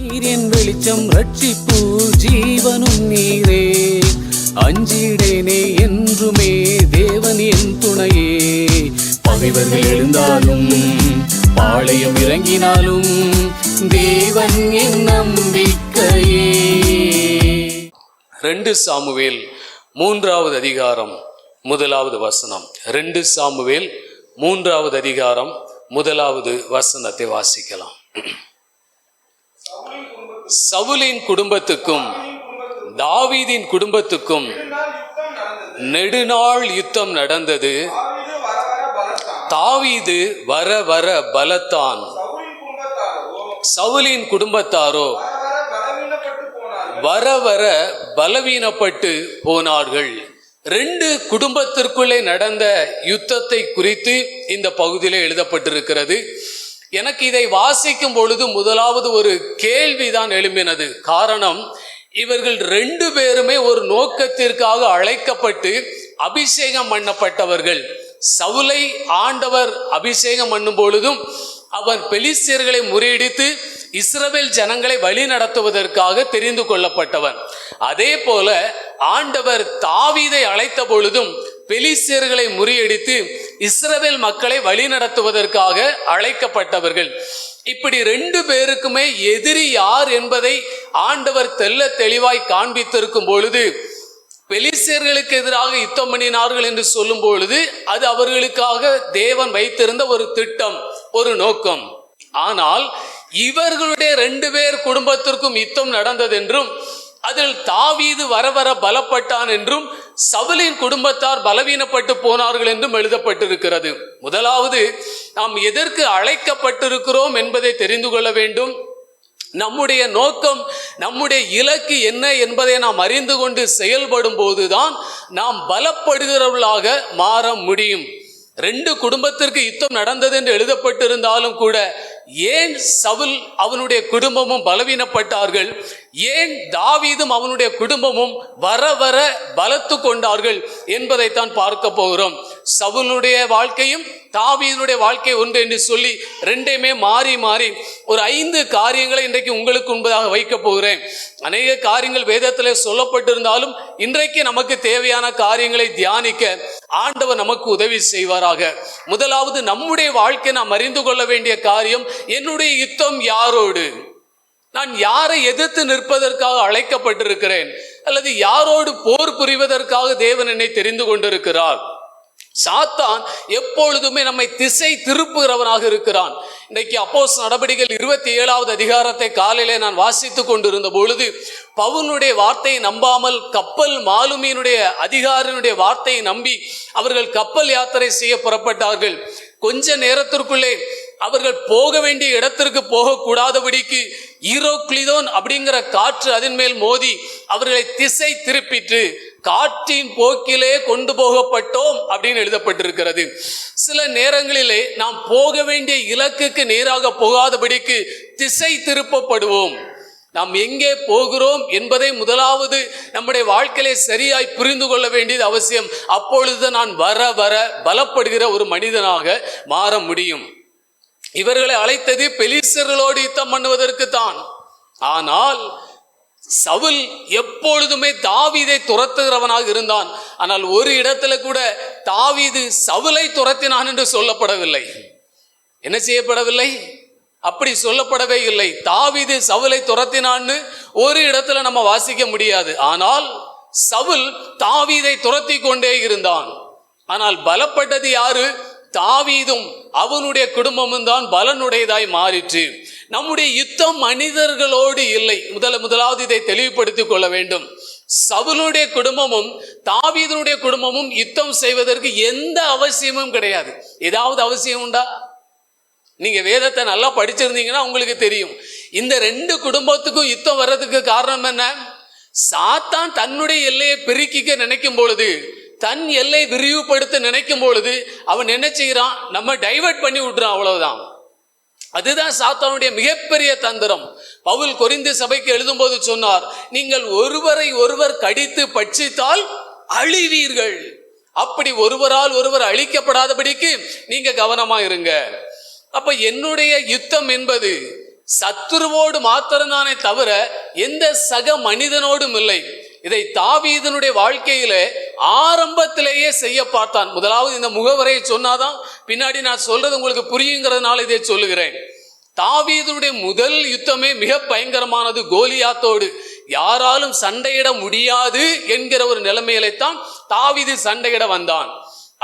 நீரின் வெளிச்சம் ரட்சிப்பு ஜீவனும் நீரே, அஞ்சிடேனே என்றுமே தேவன் என் துணையே. பகைவர்கள் எழுந்தாலும் பாளையம் இறங்கினாலும் தேவன் என் நம்பிக்கையே. 2 சாமுவேல் 3வது அதிகாரம் 1வது வசனம். 2 சாமுவேல் 3வது அதிகாரம் 1வது வசனத்தை வாசிக்கலாம். சவுலின் குடும்பத்துக்கும் தாவீதின் குடும்பத்துக்கும் நெடுநாள் யுத்தம் நடந்தது. தாவீது வர வர பலத்தான், சவுலின் குடும்பத்தாரோ வர வர பலவீனப்பட்டு போனார்கள். 2 குடும்பத்திற்குள்ளே நடந்த யுத்தத்தை குறித்து இந்த பகுதியிலே எழுதப்பட்டிருக்கிறது. எனக்கு இதை வாசிக்கும் பொழுது முதலாவது ஒரு கேள்விதான் எழும்பினது. காரணம், இவர்கள் 2 பேருமே ஒரு நோக்கத்திற்காக அழைக்கப்பட்டு அபிஷேகம் பண்ணப்பட்டவர்கள். சவுலை ஆண்டவர் அபிஷேகம் பண்ணும் பொழுதும் அவன் பெலிஸ்தியர்களை முறியடித்து இஸ்ரவேல் ஜனங்களை வழி நடத்துவதற்காக தெரிந்து கொள்ளப்பட்டவன். அதே போல ஆண்டவர் தாவீதை அழைத்த பொழுதும் பெலிஸ்தியர்களை முறியடித்து இஸ்ரவேல் மக்களை வழி நடத்துவதற்காக அழைக்கப்பட்டவர்கள். இப்படி 2 பேருக்குமே எதிரி யார் என்பதை ஆண்டவர் தெள்ள தெளிவாய் காண்பித்திருக்கும் பொழுது, பெலிஸ்தியர்களுக்கு எதிராக யுத்தம் பண்ணினார்கள் என்று சொல்லும் பொழுது அது அவர்களுக்காக தேவன் வைத்திருந்த ஒரு திட்டம், ஒரு நோக்கம். ஆனால் இவர்களுடைய 2 பேர் குடும்பத்திற்கும் யுத்தம் நடந்ததென்றும் அதில் தாவீது வர வர பலப்பட்டான் என்றும் சவுலின் குடும்பத்தார் பலவீனப்பட்டு போனார்கள் என்றும் எழுதப்பட்டிருக்கிறது. முதலாவது, நாம் எதற்கு அழைக்கப்பட்டிருக்கிறோம் என்பதை தெரிந்து கொள்ள வேண்டும். நம்முடைய நோக்கம், நம்முடைய இலக்கு என்ன என்பதை நாம் அறிந்து கொண்டு செயல்படும் போதுதான் நாம் பலப்படுகிறவர்களாக மாற முடியும். 2 குடும்பத்திற்கு யுத்தம் நடந்தது என்று எழுதப்பட்டிருந்தாலும் கூட ஏன் சவுல் அவனுடைய குடும்பமும் பலவீனப்பட்டார்கள், ஏன் தாவீதும் அவனுடைய குடும்பமும் வர வர பலத்து கொண்டார்கள் என்பதைத்தான் பார்க்க போகிறோம். சவுலுடைய வாழ்க்கையும் தாவீதுடைய வாழ்க்கை ஒன்று என்று சொல்லி 2மே மாறி மாறி ஒரு 5 காரியங்களை இன்றைக்கு உங்களுக்கு முன்பதாக வைக்க போகிறேன். அநேக காரியங்கள் வேதத்திலே சொல்லப்பட்டிருந்தாலும் இன்றைக்கு நமக்கு தேவையான காரியங்களை தியானிக்க ஆண்டவர் நமக்கு உதவி செய்வாராக. முதலாவது, நம்முடைய வாழ்க்கை நாம் அறிந்து கொள்ள வேண்டிய காரியம், என்னுடைய யுத்தம் யாரோடு? நான் யாரை எதிர்த்து நிற்பதற்காக அழைக்கப்பட்டிருக்கிறேன், அல்லது யாரோடு போர் புரிவதற்காக தேவன் என்னை தெரிந்து கொண்டிருக்கிறார்? சாத்தான் எப்பொழுதுமே நம்மை திசை திருப்புகிறவனாக இருக்கிறான். இன்றைக்கு அப்போஸ்தலர் நடபடிகள் 27வது அதிகாரத்தை காலையிலே நான் வாசித்துக் கொண்டிருந்த பொழுது, பவுலுடைய வார்த்தையை நம்பாமல் கப்பல் மாலுமியினுடைய அதிகாரியினுடைய வார்த்தையை நம்பி அவர்கள் கப்பல் யாத்திரை செய்ய புறப்பட்டார்கள். கொஞ்ச நேரத்திற்குள்ளே அவர்கள் போக வேண்டிய இடத்திற்கு போகக்கூடாதபடிக்கு ஈரோக்ளிதோன் அப்படிங்கிற காற்று அதன் மேல் மோதி அவர்களை திசை திருப்பிட்டு காற்றின் போக்கிலே கொண்டு போகப்பட்டோம் அப்படின்னு எழுதப்பட்டிருக்கிறது. சில நேரங்களிலே நாம் போக வேண்டிய இலக்குக்கு நேராக போகாதபடிக்கு திசை திருப்பப்படுவோம். நாம் எங்கே போகிறோம் என்பதை முதலாவது நம்முடைய வாழ்க்கையிலே சரியாய் புரிந்து கொள்ள வேண்டியது அவசியம். அப்பொழுது நான் வர வர பலப்படுகிற ஒரு மனிதனாக மாற முடியும். இவர்களை அழைத்தது பெலிஸ்தர்களோடு யுத்தம் பண்ணுவதற்கு தான். ஆனால் சவுல் எப்பொழுதுமே தாவீதை துரத்துகிறவனாக இருந்தான். ஆனால் ஒரு இடத்துல கூட தாவீது சவுலை துரத்தினான் என்று சொல்லப்படவில்லை. என்ன செய்யப்படவில்லை? அப்படி சொல்லப்படவே இல்லை. தாவீது சவுலை துரத்தினான்னு ஒரு இடத்துல நம்ம வாசிக்க முடியாது. ஆனால் சவுல் தாவீதை துரத்தி கொண்டே இருந்தான். ஆனால் பலப்பட்டது யாரு? தாவீதும் அவனுடைய குடும்பமும் தான் பலனுடையதாய் மாறிற்று. நம்முடைய யுத்தம் மனிதர்களோடு இல்லை. முதலாவது இதை தெளிவுபடுத்திக் கொள்ள வேண்டும். சவுலுடைய குடும்பமும் தாவீதுடைய குடும்பமும் யுத்தம் செய்வதற்கு எந்த அவசியமும் கிடையாது. ஏதாவது அவசியம் உண்டா? நீங்க வேதத்தை நல்லா படிச்சிருந்தீங்கன்னா உங்களுக்கு தெரியும். இந்த 2 குடும்பத்துக்கும் யுத்தம் வர்றதுக்கு காரணம் என்ன? சாத்தான் தன்னுடைய எல்லையை பெருக்கிக்க நினைக்கும் பொழுது, தன் எல்லை விரிவுபடுத்த நினைக்கும் பொழுது அவன் என்ன செய்கிறான்? நம்ம டைவர்ட் பண்ணி விட்டுறான், அவ்வளவுதான். அதுதான் சாத்தானுடைய மிகப்பெரிய தந்திரம். பவுல் கொரிந்து சபைக்கு எழுதும் போது சொன்னார், நீங்கள் ஒருவரை ஒருவர் கடித்து பட்சித்தால் அழிவீர்கள். அப்படி ஒருவரால் ஒருவர் அழிக்கப்படாதபடிக்கு நீங்க கவனமா இருங்க. அப்ப என்னுடைய யுத்தம் என்பது சத்துருவோடு மாத்திரம்தானே தவிர எந்த சக மனிதனோடும் இல்லை. இதை தாவீதனுடைய வாழ்க்கையில ஆரம்பத்திலேயே செய்ய பார்த்தான். முதலாவது இந்த முகவரையை சொன்னாதான் பின்னாடி நான் சொல்றது உங்களுக்கு புரியுங்கிறதுனால இதை சொல்லுகிறேன். தாவீதனுடைய முதல் யுத்தமே மிக பயங்கரமானது. கோலியாத்தோடு யாராலும் சண்டையிட முடியாது என்கிற ஒரு நிலைமையில்தான் தாவீது சண்டையிட வந்தான்.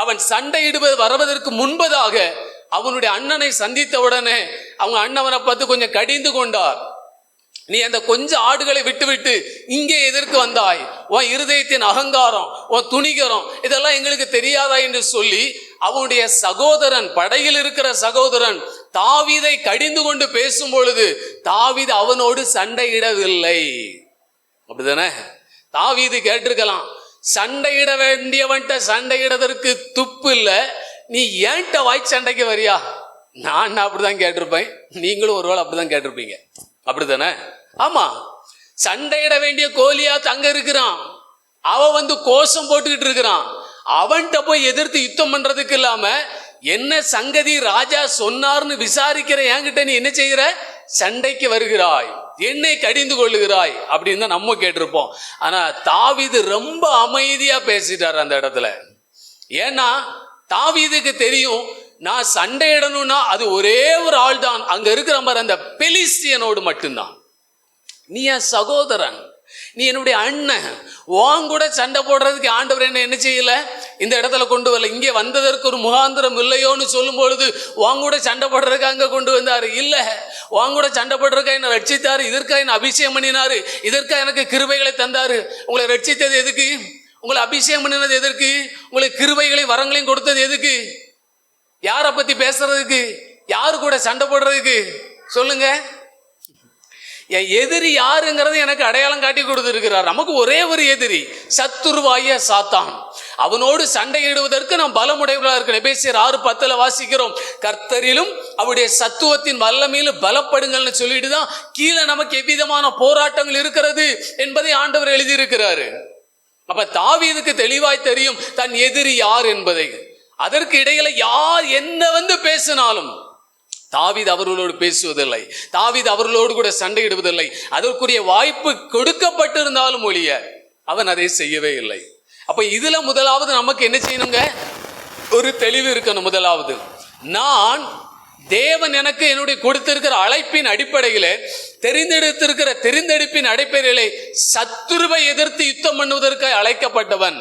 அவன் சண்டையிடுவது வருவதற்கு முன்பதாக அவனுடைய அண்ணனை சந்தித்த உடனே அவங்க அண்ணவனை பார்த்து கொஞ்சம் கடிந்து கொண்டார். நீ அந்த கொஞ்சம் ஆடுகளை விட்டு இங்கே எதற்கு வந்தாய்? உன் இருதயத்தின் அகங்காரம், உன் துணிகரம் இதெல்லாம் எங்களுக்கு தெரியாதா என்று சொல்லி அவனுடைய சகோதரன், படையில் இருக்கிற சகோதரன் தாவீதை கடிந்து கொண்டு பேசும் பொழுது தாவீது அவனோடு சண்டையிடவில்லை. அப்படிதானே? தாவீது கேட்டிருக்கலாம், சண்டையிட வேண்டியவன்ட்ட சண்டையிடதற்கு துப்பு இல்லை, நீ ஏன்ட்ட வாய் சண்டைக்கு வரியா? நான் அப்படிதான் கேட்டிருப்பேன், நீங்களும் ஒருவேளை அப்படிதான் கேட்டிருப்பீங்க. அப்படித்தானே? ஆமா, சண்டையிட வேண்டிய கோலியாத் அங்க இருக்கிறான். அவன் கோஷம் போட்டுக்கிட்டு இருக்கிறான். அவன்கிட்ட போய் எதிர்த்து யுத்தம் பண்றதுக்கு இல்லாம என்ன சங்கதி ராஜா சொன்னார்னு விசாரிக்கிற என்கிட்ட நீ என்ன செய்கிற? சண்டைக்கு வருகிறாய், என்னை கடிந்து கொள்ளுகிறாய் அப்படின்னு தான் நம்ம கேட்டிருப்போம். ஆனா தாவீது ரொம்ப அமைதியா பேசிட்டார் அந்த இடத்துல. ஏன்னா தாவீதுக்கு தெரியும், நான் சண்டையிடணும்னா அது ஒரே ஒரு ஆள் தான், அங்க இருக்கிற மாதிரி அந்த பெலிஸ்தியனோடு மட்டும்தான். நீ என் சகோதரன், நீ என்னுடைய அண்ணன், உன் கூட சண்டை போடுறதுக்கு ஆண்டவர் என்ன செய்யல, இந்த இடத்துல கொண்டு வரல. இங்கே வந்ததற்கு ஒரு முகாந்திரம் இல்லையோன்னு சொல்லும் பொழுது உன் கூட சண்டை போடுறதுக்கு அங்க கொண்டு வந்தாரு. இல்ல, உன் கூட சண்டை போடுறதுக்கா என்ன ரட்சித்தாரு, இதற்காக என்ன அபிஷேகம் பண்ணினாரு, இதற்காக எனக்கு கிருபைகளை தந்தாரு. உங்களை ரட்சித்தது எதுக்கு? உங்களை அபிஷேகம் பண்ணினது எதற்கு? உங்களுக்கு கிருபைகளையும் வரங்களையும் கொடுத்தது எதுக்கு? யாரை பத்தி பேசுறதுக்கு? யாரு கூட சண்டை போடுறதுக்கு? சொல்லுங்க. என் எதிரி யாருங்கிறது எனக்கு அடையாளம் காட்டி கொடுத்திருக்கிறார். நமக்கு ஒரே ஒரு எதிரி, சத்துருவாய சாத்தான். அவனோடு சண்டையிடுவதற்கு நாம் பலமுடையவர்களாக இருக்கிறோம். எபேசியர் 6:10 வாசிக்கிறோம், கர்த்தரிலும் அவருடைய சத்துவத்தின் வல்லமையிலும் பலப்படுங்கள்னு சொல்லிட்டு தான் கீழே நமக்கு எவ்விதமான போராட்டங்கள் இருக்கிறது என்பதை ஆண்டவர் எழுதியிருக்கிறாரு. அப்ப தாவீதுக்கு தெளிவாய் தெரியும் தன் எதிரி யார் என்பதை. அதற்கு இடையில யார் என்ன பேசினாலும் தாவீது அவர்களோடு பேசுவதில்லை, தாவீது அவர்களோடு கூட சண்டையிடுவதில்லை. அதற்குரிய வாய்ப்பு கொடுக்கப்பட்டிருந்தாலும் ஒழிய அவன் அதை செய்யவே இல்லை. அப்ப இதுல முதலாவது நமக்கு என்ன செய்யணுங்க? ஒரு தெளிவு இருக்கணும். முதலாவது, நான் தேவன் எனக்கு என்னுடைய கொடுத்திருக்கிற அழைப்பின் அடிப்படையிலே, தெரிந்தெடுப்பின் அடிப்படையிலே சத்துருவை எதிர்த்து யுத்தம் பண்ணுவதற்காக அழைக்கப்பட்டவன்.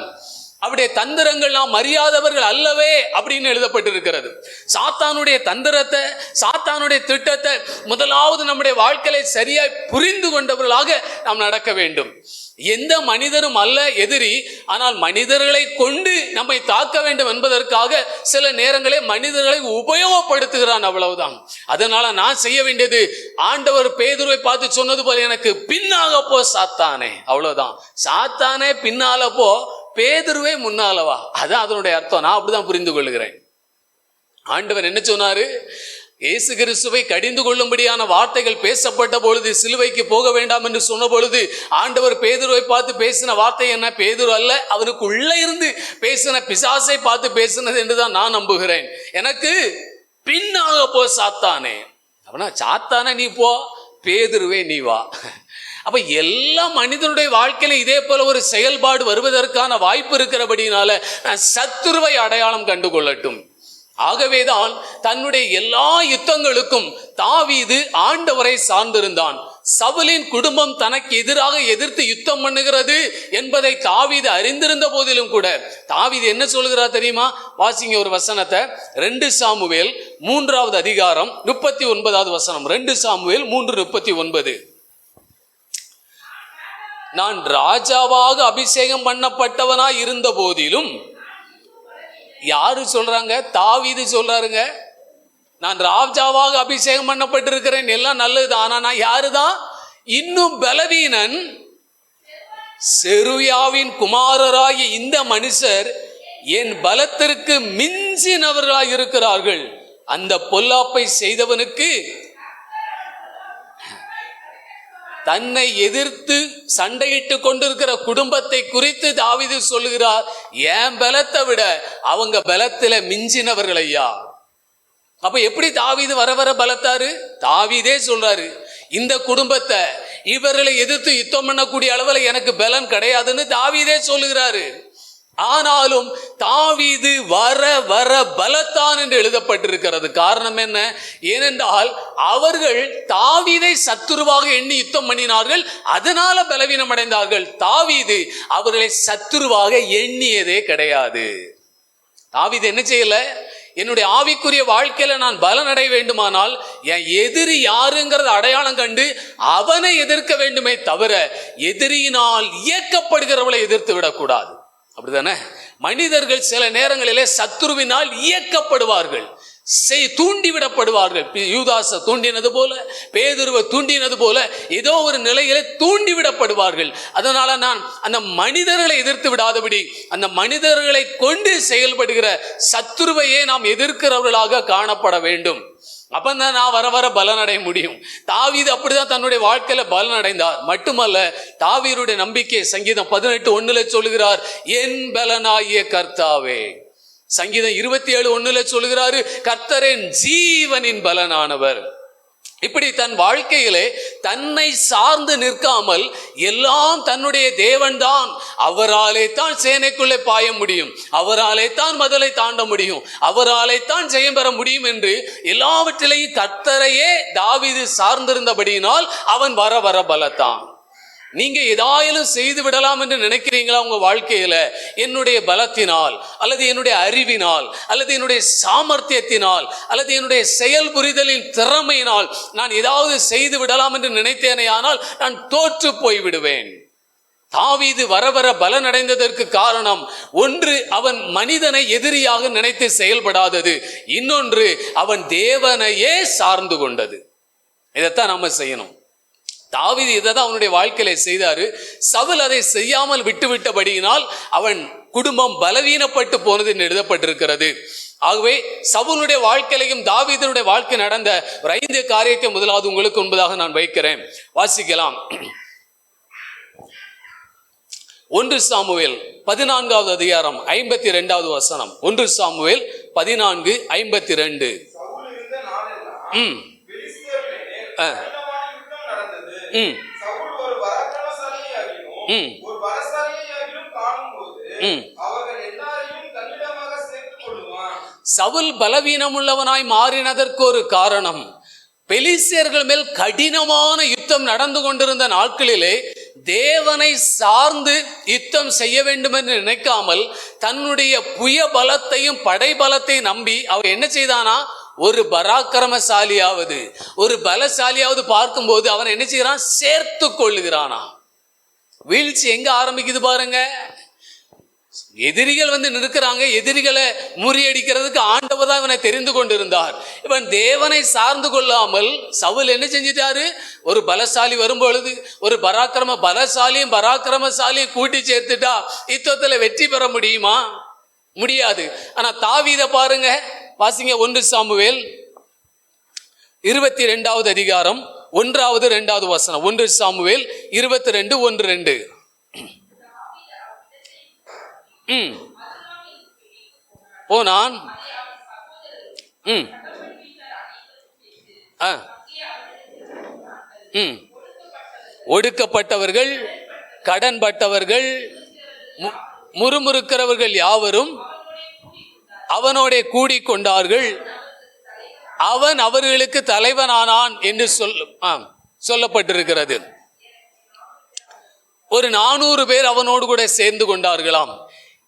அவருடைய தந்திரங்கள் நாம் அறியாதவர்கள் அல்லவே அப்படின்னு எழுதப்பட்டிருக்கிறது. சாத்தானுடைய தந்திரத்தை, சாத்தானுடைய திட்டத்தை முதலாவது நம்முடைய வாழ்க்கையை சரியாய் புரிந்து கொண்டவர்களாக நாம் நடக்க வேண்டும். எந்த மனிதரும் அல்ல எதிரி, ஆனால் மனிதர்களை கொண்டு நம்மை தாக்க வேண்டும் என்பதற்காக சில நேரங்களே மனிதர்களை உபயோகப்படுத்துகிறான், அவ்வளவுதான். அதனால நான் செய்ய வேண்டியது, ஆண்டவர் பேதுருவை பார்த்து சொன்னது போல, எனக்கு பின்னாக போ சாத்தானே, அவ்வளவுதான். சாத்தானே பின்னால போ, பேதுருவே முன்னாலவா. அதான் அதனுடைய அர்த்தம். நான் அப்படிதான் புரிந்து கொள்ளுகிறேன். ஆண்டவர் என்ன சொன்னாரு? இயேசு கிறிஸ்துவை கடிந்து கொள்ளும்படியான வார்த்தைகள் பேசப்பட்ட பொழுது, சிலுவைக்கு போக வேண்டாம் என்று சொன்ன பொழுது ஆண்டவர் பேதுருவை பார்த்து பேசின வார்த்தை என்ன? பேதுரு அல்ல, அவனுக்கு உள்ள இருந்து பேசின பிசாசை பார்த்து பேசினது என்றுதான் நான் நம்புகிறேன். எனக்கு பின்னாக போ சாத்தானே. அப்படின்னா சாத்தானே நீ போ, பேதுருவே நீ வா. அப்ப எல்லா மனிதனுடைய வாழ்க்கையில இதே போல ஒரு செயல்பாடு வருவதற்கான வாய்ப்பு இருக்கிறபடினால நான் சத்துருவை அடையாளம் கண்டு கொள்ளட்டும். ஆகவேதான் தன்னுடைய எல்லா யுத்தங்களுக்கும் தாவீது ஆண்டவரை சார்ந்திருந்தான். சவுலின் குடும்பம் தனக்கு எதிராக எதிர்த்து யுத்தம் பண்ணுகிறது என்பதை தாவீது அறிந்திருந்த போதிலும் கூட தாவீது என்ன சொல்கிறார் தெரியுமா? வாசிங்க ஒரு வசனத்தை, 2 சாமுவேல் 3வது அதிகாரம் 39வது வசனம். 2 சாமுவேல் 3:39. நான் ராஜாவாக அபிஷேகம் பண்ணப்பட்டவனாய் இருந்த போதிலும், யாரு சொல்றாங்க? தாவீது சொல்றாருங்க. நான் ராஜாவாக அபிஷேகம் பண்ணப்பட்டிருக்கிறேன், எல்லாம் நல்லது. ஆனா நான் யாருதான்? இன்னும் பலவீனன், செருயாவின் குமாரராகிய இந்த மனுஷர் என் பலத்திற்கு மிஞ்சினவர்களாய் இருக்கிறார்கள். அந்த பொல்லாப்பை செய்தவனுக்கு தன்னை எதிர்த்து சண்டையிட்டு கொண்டிருக்கிற குடும்பத்தை குறித்து தாவீது சொல்லுகிறார், என் பலத்தை விட அவங்க பலத்தில மிஞ்சினவர்கள் ஐயா. அப்ப எப்படி தாவீது வர வர பலத்தாரு? தாவீதே சொல்றாரு, இந்த குடும்பத்தை இவர்களை எதிர்த்து யுத்தம் பண்ணக்கூடிய அளவில் எனக்கு பலன் கிடையாதுன்னு தாவீதே சொல்லுகிறாரு. ஆனாலும் தாவீது வர வர பலத்தான் என்று எழுதப்பட்டிருக்கிறது. காரணம் என்ன? ஏனென்றால் அவர்கள் தாவீதை சத்துருவாக எண்ணி யுத்தம் பண்ணினார்கள், அதனால பலவீனம் அடைந்தார்கள். தாவீது அவர்களை சத்துருவாக எண்ணியதே கிடையாது. தாவீது என்ன செய்யல? என்னுடைய ஆவிக்குரிய வாழ்க்கையில நான் பலன் அடைய வேண்டுமானால் என் எதிரி யாருங்கிறத அடையாளம் கண்டு அவனை எதிர்க்க வேண்டுமே தவிர எதிரியினால் இயக்கப்படுகிறவளை எதிர்த்து விடக்கூடாது. அப்படிதானே? மனிதர்கள் சில நேரங்களிலே சத்துருவினால் இயக்கப்படுவார்கள், தூண்டிவிடப்படுவார்கள். யூதாசை தூண்டினது போல, பேதுருவை தூண்டினது போல ஏதோ ஒரு நிலையில தூண்டிவிடப்படுவார்கள். அதனால நான் அந்த மனிதர்களை எதிர்த்து விடாதபடி அந்த மனிதர்களை கொண்டு செயல்படுகிற சத்துருவையே நாம் எதிர்க்கிறவர்களாக காணப்பட வேண்டும். அப்பந்தான் நான் வர வர பலன் அடைய முடியும். தாவீது அப்படிதான் தன்னுடைய வாழ்க்கையில பலன் அடைந்தார். மட்டுமல்ல, தாவீதுடைய நம்பிக்கை சங்கீதம் 18:1 சொல்லுகிறார், என் பலனாகிய கர்த்தாவே. சங்கீதம் 27:1 சொல்லுகிறாரு, கர்த்தரின் ஜீவனின் பலனானவர். இப்படி தன் வாழ்க்கையிலே தன்னை சார்ந்து நிற்காமல் எல்லாம் தன்னுடைய தேவன் தான், அவராலே தான் சேனைக்குள்ளே பாய முடியும், அவராலே தான் மதலை தாண்ட முடியும், அவராலே தான் ஜெயம் பெற முடியும் என்று எல்லாவற்றிலையும் கர்த்தரையே தாவீது சார்ந்திருந்தபடியினால் அவன் வர வர பலத்தான். நீங்க ஏதாயிலும் செய்து விடலாம் என்று நினைக்கிறீங்களா? உங்க வாழ்க்கையில என்னுடைய பலத்தினால் அல்லது என்னுடைய அறிவினால் அல்லது என்னுடைய சாமர்த்தியத்தினால் அல்லது என்னுடைய செயல் புரிதலின் திறமையினால் நான் ஏதாவது செய்து விடலாம் என்று நினைத்தேனே, ஆனால் நான் தோற்று போய் விடுவேன். தாவீது வர வர பலன் அடைந்ததற்கு காரணம், ஒன்று அவன் மனிதனை எதிரியாக நினைத்து செயல்படாதது, இன்னொன்று அவன் தேவனையே சார்ந்து கொண்டது. இதைத்தான் நாம செய்யணும். தாவீது இதைதான் அவனுடைய வாழ்க்கையில செய்தாரு. சவுல் அதை செய்யாமல் விட்டுவிட்டபடியினால் அவன் குடும்பம் பலவீனப்பட்டு போனது என்று எழுதப்பட்டிருக்கிறது. ஆகவே சவுலுடைய வாழ்க்கையிலையும் தாவீதனுடைய வாழ்க்கை நடந்த ஒரு 5 காரியத்தை முதலாவது உங்களுக்கு முன்பதாக நான் வைக்கிறேன். வாசிக்கலாம். 1 சாமுவேல் 14வது அதிகாரம் 52வது வசனம். 1 சாமுவேல் 14:52. சவுல் பலவீனம் உள்ளவனாய் மாறினதற்கு ஒரு காரணம், பெலிஸ்தியர்கள் மேல் கடினமான யுத்தம் நடந்து கொண்டிருந்த நாட்களிலே தேவனை சார்ந்து யுத்தம் செய்ய வேண்டும் என்று நினைக்காமல் தன்னுடைய புய பலத்தையும் படை பலத்தையும் நம்பி அவர் என்ன செய்தானா, ஒரு பராக்கிரமசாலியாவது ஒரு பலசாலியாவது பார்க்கும்போது அவன் என்ன செய்யறான், சேர்த்து கொள்ளுகிறானா. வீழ்ச்சி எங்க ஆரம்பிக்குது பாருங்க. எதிரிகள் வந்து நிற்கிறாங்க, எதிரிகளை முறியடிக்கிறதுக்கு ஆண்டவர் தான் இவனை தெரிந்து கொண்டிருந்தார். இவன் தேவனை சார்ந்து கொள்ளாமல் சவுல் என்ன செஞ்சிட்டாரு, ஒரு பலசாலி வரும்பொழுது ஒரு பராக்கிரமசாலியும் கூட்டி சேர்த்துட்டா யுத்தத்துல வெற்றி பெற முடியுமா? முடியாது. ஆனா தாவீதை பாருங்க, வாசிங்க. 1 சாமுவேல் 22வது அதிகாரம் 1வது 2வது வசனம். 1 சாமுவேல் 22:1-2. போனான். ஒடுக்கப்பட்டவர்கள், கடன்பட்டவர்கள், முறுமுறுக்கிறவர்கள் யாவரும் அவனோட கூடிக்கொண்டார்கள், அவன் அவர்களுக்கு தலைவனானான் என்று சொல்லப்பட்டிருக்கிறது. ஒரு 400 பேர் அவனோடு கூட சேர்ந்து கொண்டார்களாம்.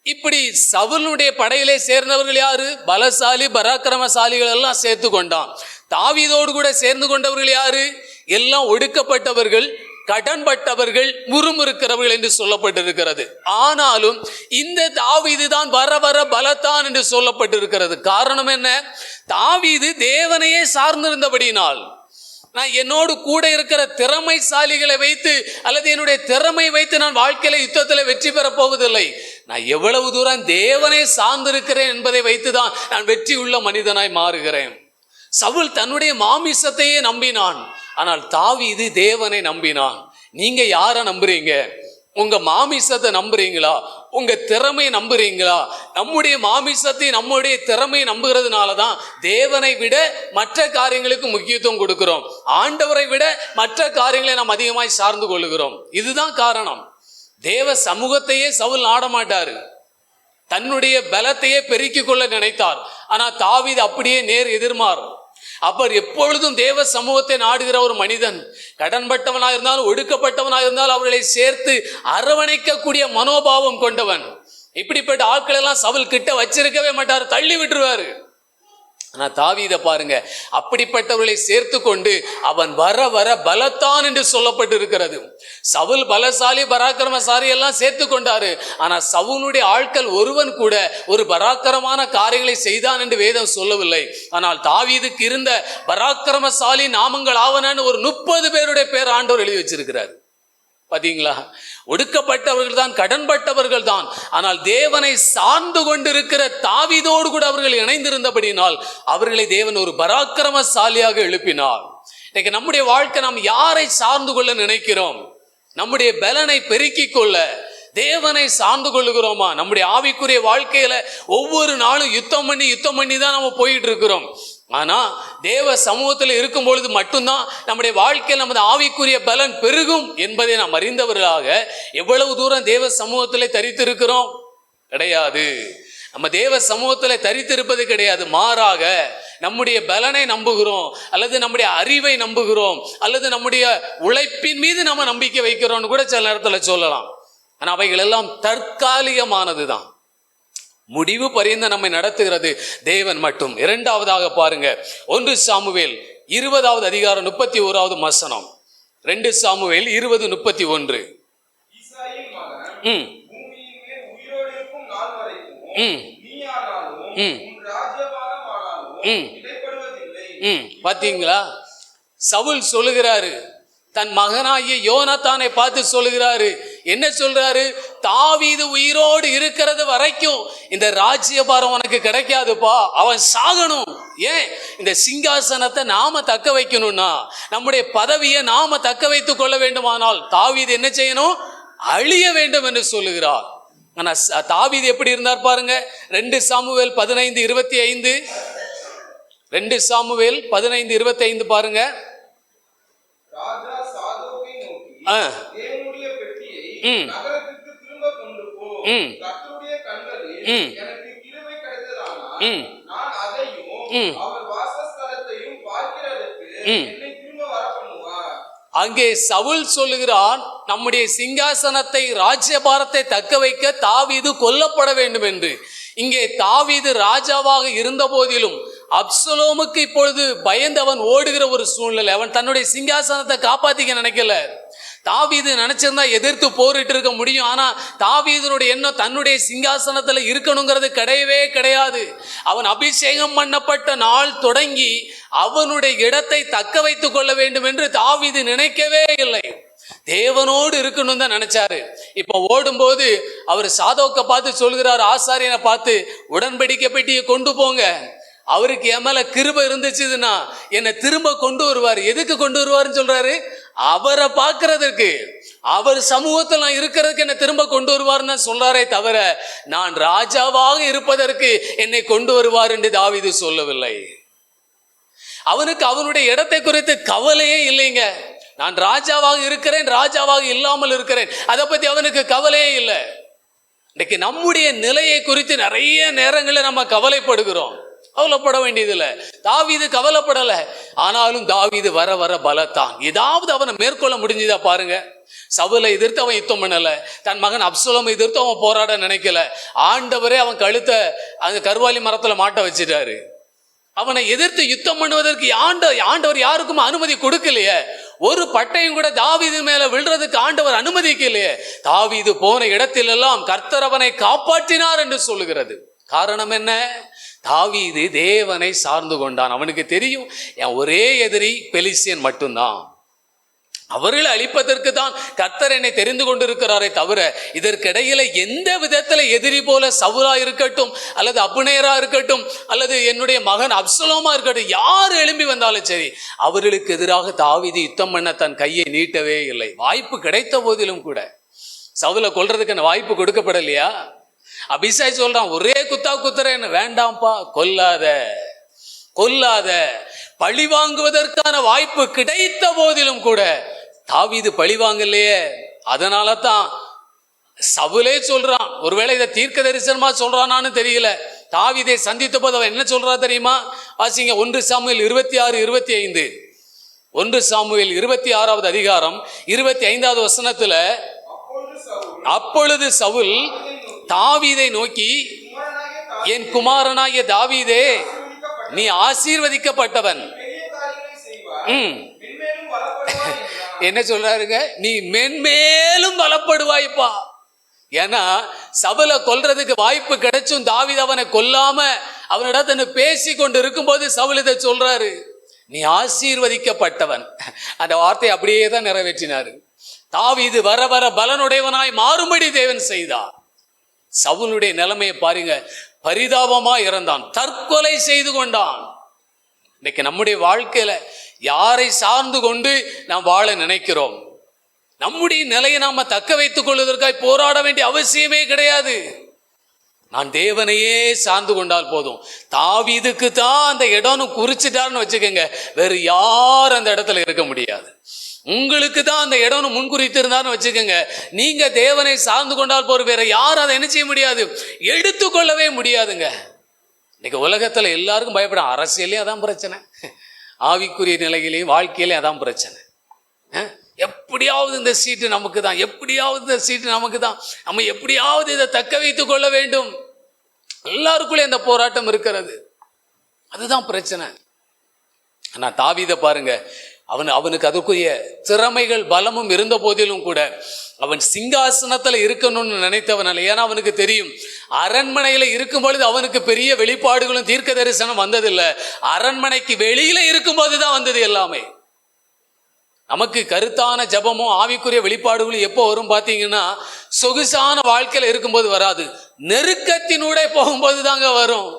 இப்படி சவுலுடைய படையிலே சேர்ந்தவர்கள் யாரு? பலசாலி பராக்கிரமசாலிகள் எல்லாம் சேர்த்து கொண்டான். தாவீதோடு கூட சேர்ந்து கொண்டவர்கள் யாரு? எல்லாம் ஒடுக்கப்பட்டவர்கள், கடன்பட்டவர்கள், முறுமுறுக்கிறவர்கள் என்று சொல்லப்பட்டிருக்கிறது. ஆனாலும் இந்த தாவீது தான் வர வர பலத்தான் என்று சொல்லப்பட்டிருக்கிறது. காரணம் என்ன? தாவீது தேவனையே சார்ந்திருந்தபடியினால். நான் என்னோடு கூட இருக்கிற திறமைசாலிகளை வைத்து அல்லது என்னுடைய திறமை வைத்து நான் வாழ்க்கையில யுத்தத்தில் வெற்றி பெற போவதில்லை. நான் எவ்வளவு தூரம் தேவனை சார்ந்திருக்கிறேன் என்பதை வைத்துதான் நான் வெற்றி உள்ள மனிதனாய் மாறுகிறேன். சவுல் தன்னுடைய மாமிசத்தையே நம்பினான், ஆனால் தாவீது தேவனை நம்பினான். நீங்க யாரை நம்புறீங்க? உங்க மாமிசத்தை நம்புறீங்களா? உங்க திறமையை நம்புறீங்களா? நம்முடைய மாமிசத்தை நம்முடைய திறமையை நம்புகிறதுனால தான் தேவனை விட மற்ற காரியங்களுக்கு முக்கியத்துவம் கொடுக்கிறோம். ஆண்டவரை விட மற்ற காரியங்களை நாம் அதிகமாய் சார்ந்து கொள்ளுகிறோம். இதுதான் காரணம். தேவ சமூகத்தையே சவுல் நாட மாட்டாரு, தன்னுடைய பலத்தையே பெருக்கிக் கொள்ள நினைத்தார். ஆனா தாவீது அப்படியே நேர் எதிர்மாறு. அவர் எப்பொழுதும் தேவ சமூகத்தை நாடுகிற ஒரு மனிதன். கடன்பட்டவனாக இருந்தாலும் ஒடுக்கப்பட்டவனாக இருந்தாலும் அவர்களை சேர்த்து அரவணைக்கக்கூடிய மனோபாவம் கொண்டவன். இப்படிப்பட்ட ஆட்கள் எல்லாம் சவுல் கிட்ட வச்சிருக்கவே மாட்டார், தள்ளி விட்டுருவாரு. ஆனா தாவீதை பாருங்க, அப்படிப்பட்டவர்களை சேர்த்து கொண்டு அவன் வர வர பலத்தான் என்று சொல்லப்பட்டு இருக்கிறது. சவுல் பலசாலி பராக்கிரமசாலி எல்லாம் சேர்த்து கொண்டாரு. ஆனா சவுலுடைய ஆட்கள் ஒருவன் கூட ஒரு பராக்கிரமான காரியங்களை செய்தான் என்று வேதம் சொல்லவில்லை. ஆனால் தாவீதுக்கு இருந்த பராக்கிரமசாலி நாமங்கள் ஆவனன்னு ஒரு 30 பேருடைய பேர் ஆண்டவர் எழுதி வச்சிருக்கிறார். பாத்தீங்களா? ஒடுக்கப்பட்டவர்கள் தான், கடன்பட்டவர்கள் தான். ஆனால் தேவனை சார்ந்து கொண்டிருக்கிற தாவீதோடு கூட அவர்கள் இணைந்திருந்தபடினால் அவர்களை தேவன் ஒரு பராக்கிரமசாலியாக எழுப்பினார். இன்னைக்கு நம்முடைய வாழ்க்கை, நாம் யாரை சார்ந்து கொள்ள நினைக்கிறோம்? நம்முடைய பலனை பெருக்கிக் கொள்ள தேவனை சார்ந்து கொள்ளுகிறோமா? நம்முடைய ஆவிக்குரிய வாழ்க்கையில ஒவ்வொரு நாளும் யுத்தம் பண்ணி தான் நம்ம போயிட்டு இருக்கிறோம். ஆனா தேவ சமூகத்தில் இருக்கும் பொழுது மட்டும்தான் நம்முடைய வாழ்க்கையில் நமது ஆவிக்குரிய பலன் பெருகும் என்பதை நாம் அறிந்தவர்களாக எவ்வளவு தூரம் தேவ சமூகத்தில் தரித்திருக்கிறோம்? கிடையாது. நம்ம தேவ சமூகத்தில் தரித்திருப்பது கிடையாது. மாறாக நம்முடைய பலனை நம்புகிறோம், அல்லது நம்முடைய அறிவை நம்புகிறோம், அல்லது நம்முடைய உழைப்பின் மீது நம்ம நம்பிக்கை வைக்கிறோம்னு கூட சில நேரத்தில் சொல்லலாம். ஆனா அவைகள் எல்லாம் தற்காலிகமானது தான். முடிவு பரியந்த நம்மை நடத்துகிறது தேவன் மட்டும். இரண்டாவதாக பாருங்க, 1 சாமுவேல் 20வது அதிகாரம் 31வது வசனம். 2 சாமுவேல் 20:31. பாத்தீங்களா? சவுல் சொல்லுகிறாரு, தன் மகனாகிய யோனத்தானை பார்த்து சொல்லுகிறாரு. என்ன சொல்றாரு? தாவீது உயிரோடு இருக்கிறது வரைக்கும் இந்த ராஜ்யபாரம் உனக்கு கிடைக்காதுப்பா, அவன் சாகணும். ஏன்? இந்த சிங்காசனத்தை நாம தக்க வைக்கணும்னா, நம்முடைய பதவியை நாம தக்க வைத்துக் கொள்ள வேண்டுமானால் தாவீது என்ன செய்யணும்? அழிய வேண்டும் என்று சொல்லுகிறார். ஆனா தாவீது எப்படி இருந்தார் பாருங்க. 2 சாமுவேல் 15:25. 2 சாமுவேல் 15:25 பாருங்க. அங்கே சவுல் சொல்லுகிறான், நம்முடைய சிங்காசனத்தை ராஜ்யபாரத்தை தக்க வைக்க தாவீது கொல்லப்பட வேண்டும் என்று. இங்கே தாவீது ராஜாவாக இருந்த போதிலும் அப்சலோமுக்கு இப்பொழுது பயந்து அவன் ஓடுகிற ஒரு சூழ்நிலை. அவன் தன்னுடைய சிங்காசனத்தை காப்பாத்திக்க நினைக்கல. தாவீது நினைச்சிருந்தா எதிர்த்து போரிட்டு இருக்க முடியும். ஆனா தாவீதுனுடைய எண்ணம் தன்னுடைய சிங்காசனத்துல இருக்கணுங்கிறது கிடையவே கிடையாது. அவன் அபிஷேகம் பண்ணப்பட்ட நாள் தொடங்கி அவனுடைய இடத்தை தக்க வைத்துக் கொள்ள வேண்டும் என்று தாவீது நினைக்கவே இல்லை. தேவனோடு இருக்கணும் தான் நினைச்சாரு. இப்ப ஓடும்போது அவர் சாதோக்க பார்த்து சொல்கிறார், ஆசாரியனை பார்த்து, உடன்படிக்கை பெட்டியை கொண்டு போங்க, அவருக்கு என் மேல கிருபை இருந்துச்சுன்னா என்னை திரும்ப கொண்டு வருவார். எதுக்கு கொண்டு வருவாருன்னு சொல்றாரு? அவரை பார்க்கறதுக்கு, அவர் சமூகத்தில் நான் இருக்கிறதுக்கு என்னை திரும்ப கொண்டு வருவார்னு சொல்றாரே தவிர நான் ராஜாவாக இருப்பதற்கு என்னை கொண்டு வருவார் என்று தாவீது சொல்லவில்லை. அவனுக்கு அவனுடைய இடத்தை குறித்து கவலையே இல்லைங்க. நான் ராஜாவாக இருக்கிறேன், ராஜாவாக இல்லாமல் இருக்கிறேன், அதை பத்தி அவனுக்கு கவலையே இல்லை. இன்னைக்கு நம்முடைய நிலையை குறித்து நிறைய நேரங்களில் நம்ம கவலைப்படுகிறோம். கவலைப்பட வேண்டியதில்லை. தாவீது கவலைப்படல. ஆனாலும் தாவீது வர வர பலத்தான். ஏதாவது அவனை மேற்கொள்ள முடிஞ்சதா பாருங்க. சவுலை எதிர்த்து அவன் யுத்தம் பண்ணல, தன் மகன் அப்சலோமை எதிர்த்து அவன் போராட நினைக்கல. ஆண்டவரே அவன் கழுத்தை அந்த கருவாலி மரத்துல மாட்ட வச்சிட்டாரு. அவனை எதிர்த்து யுத்தம் பண்ணுவதற்கு ஆண்டவர் யாருக்கும் அனுமதி கொடுக்கலையே. ஒரு பட்டையும் கூட தாவீது மேல விழுறதுக்கு ஆண்டவர் அனுமதிக்கலையே. தாவீது போன இடத்திலெல்லாம் கர்த்தர் அவனை காப்பாற்றினார் என்று சொல்லுகிறது. காரணம் என்ன? தாவீது தேவனை சார்ந்து கொண்டான். அவனுக்கு தெரியும், என் ஒரே எதிரி பெலிஸ்தியன் மட்டும்தான், அவர்களை அழிப்பதற்கு தான் கர்த்தர் என்னை தெரிந்து கொண்டிருக்கிறாரே தவிர இதற்கிடையில எந்த விதத்துல எதிரி போல சவுலா இருக்கட்டும், அல்லது அப்னேரா இருக்கட்டும், அல்லது என்னுடைய மகன் அப்சலோமா இருக்கட்டும், யார் எழும்பி வந்தாலும் சரி அவர்களுக்கு எதிராக தாவீது யுத்தம் பண்ண தன் கையை நீட்டவே இல்லை. வாய்ப்பு கிடைத்த போதிலும் கூட சவுலை கொல்றதுக்கு அந்த வாய்ப்பு கொடுக்கப்படலையா? அபிஷாய் சொல்றான், ஒரே குத்தா குத்துறேன்னு. வேண்டாம்ப்பா, கொல்லாத கொல்லாத. பழி வாங்குவதற்கான வாய்ப்பு கிடைத்த போதிலும் கூட தாவீது பழி வாங்கலையே. அதனால தான் சவுலே சொல்றான், ஒருவேளை இதை தீர்க்க தரிசனமா சொல்றானான்னு தெரியல, தாவீதை சந்தித்த போது அவன் என்ன சொல்றா தெரியுமா? வாசிங்க 1 சாமுவேல் 26-25. 1 சாமுவேல் 26வது அதிகாரம் 25வது வசனத்துல, அப்பொழுது சவுல் தாவீதை நோக்கி, என் குமாரனாகிய தாவீதே, நீ ஆசீர்வதிக்கப்பட்டவன். என்ன சொல்றாருங்க? நீ மென்மேலும் பலப்படுவாய்ப்பா. ஏன்னா சவுலை கொல்றதுக்கு வாய்ப்பு கிடைச்சும் தாவீது அவனை கொல்லாம அவனிடத்துல பேசி கொண்டு இருக்கும்போது சவுல் இதை சொல்றாரு, நீ ஆசீர்வதிக்கப்பட்டவன். அந்த வார்த்தை அப்படியே தான் நிறைவேற்றினாரு. தாவீது வர வர பலனுடையவனாய் மாறும்படி தேவன் செய்தார். சவுலுடைய நிலைமையை பாருங்க, பரிதாபமா இறந்தான், தற்கொலை செய்து கொண்டான். இன்னைக்கு நம்முடைய வாழ்க்கையில யாரை சார்ந்து கொண்டு நாம் வாழ நினைக்கிறோம்? நம்முடைய நிலையை நாம தக்க வைத்துக் கொள்வதற்காக போராட வேண்டிய அவசியமே கிடையாது. நான் தேவனையே சார்ந்து கொண்டால் போதும். தாவீதுக்கு தான் அந்த இடம்னு குறிச்சிட்டாருன்னு வச்சுக்கோங்க, வேறு யார் அந்த இடத்துல இருக்க முடியாது. உங்களுக்கு தான் அந்த இடம்னு முன்குறித்து இருந்தான்னு வச்சுக்கோங்க, நீங்க தேவனை சார்ந்து கொண்டால் போதும், வேற யாரும் அதை என்ன செய்ய முடியாது, எடுத்துக்கொள்ளவே முடியாதுங்க. இன்னைக்கு உலகத்துல எல்லாருக்கும் பயப்பட, அரசியலையும் அதான் பிரச்சனை, ஆவிக்குரிய நிலையிலையும் வாழ்க்கையிலையும் அதான் பிரச்சனை. எப்படியாவது இந்த சீட்டு நமக்கு தான், எப்படியாவது இந்த சீட்டு நமக்கு தான், நம்ம எப்படியாவது இதை தக்க வைத்துக் கொள்ள வேண்டும். எல்லாருக்குள்ளே இந்த போராட்டம் இருக்கிறது, அதுதான் பிரச்சனை. ஆனா தாவீதை பாருங்க, அவனுக்கு அதுக்குரிய திறமைகள் பலமும் இருந்த போதிலும் கூட அவன் சிங்காசனத்துல இருக்கணும்னு நினைத்தவன் அல்ல. ஏன்னா அவனுக்கு தெரியும், அரண்மனையில இருக்கும் பொழுது அவனுக்கு பெரிய வெளிப்பாடுகளும் தீர்க்க தரிசனம் வந்ததில்லை, அரண்மனைக்கு வெளியில இருக்கும் போதுதான் வந்தது எல்லாமே. நமக்கு கருத்தான ஜபமும் ஆவிக்குரிய வெளிப்பாடுகளும் எப்போ வரும் பார்த்தீங்கன்னா, சொகுசான வாழ்க்கையில இருக்கும்போது வராது, நெருக்கத்தினூட போகும்போது தாங்க வரும்.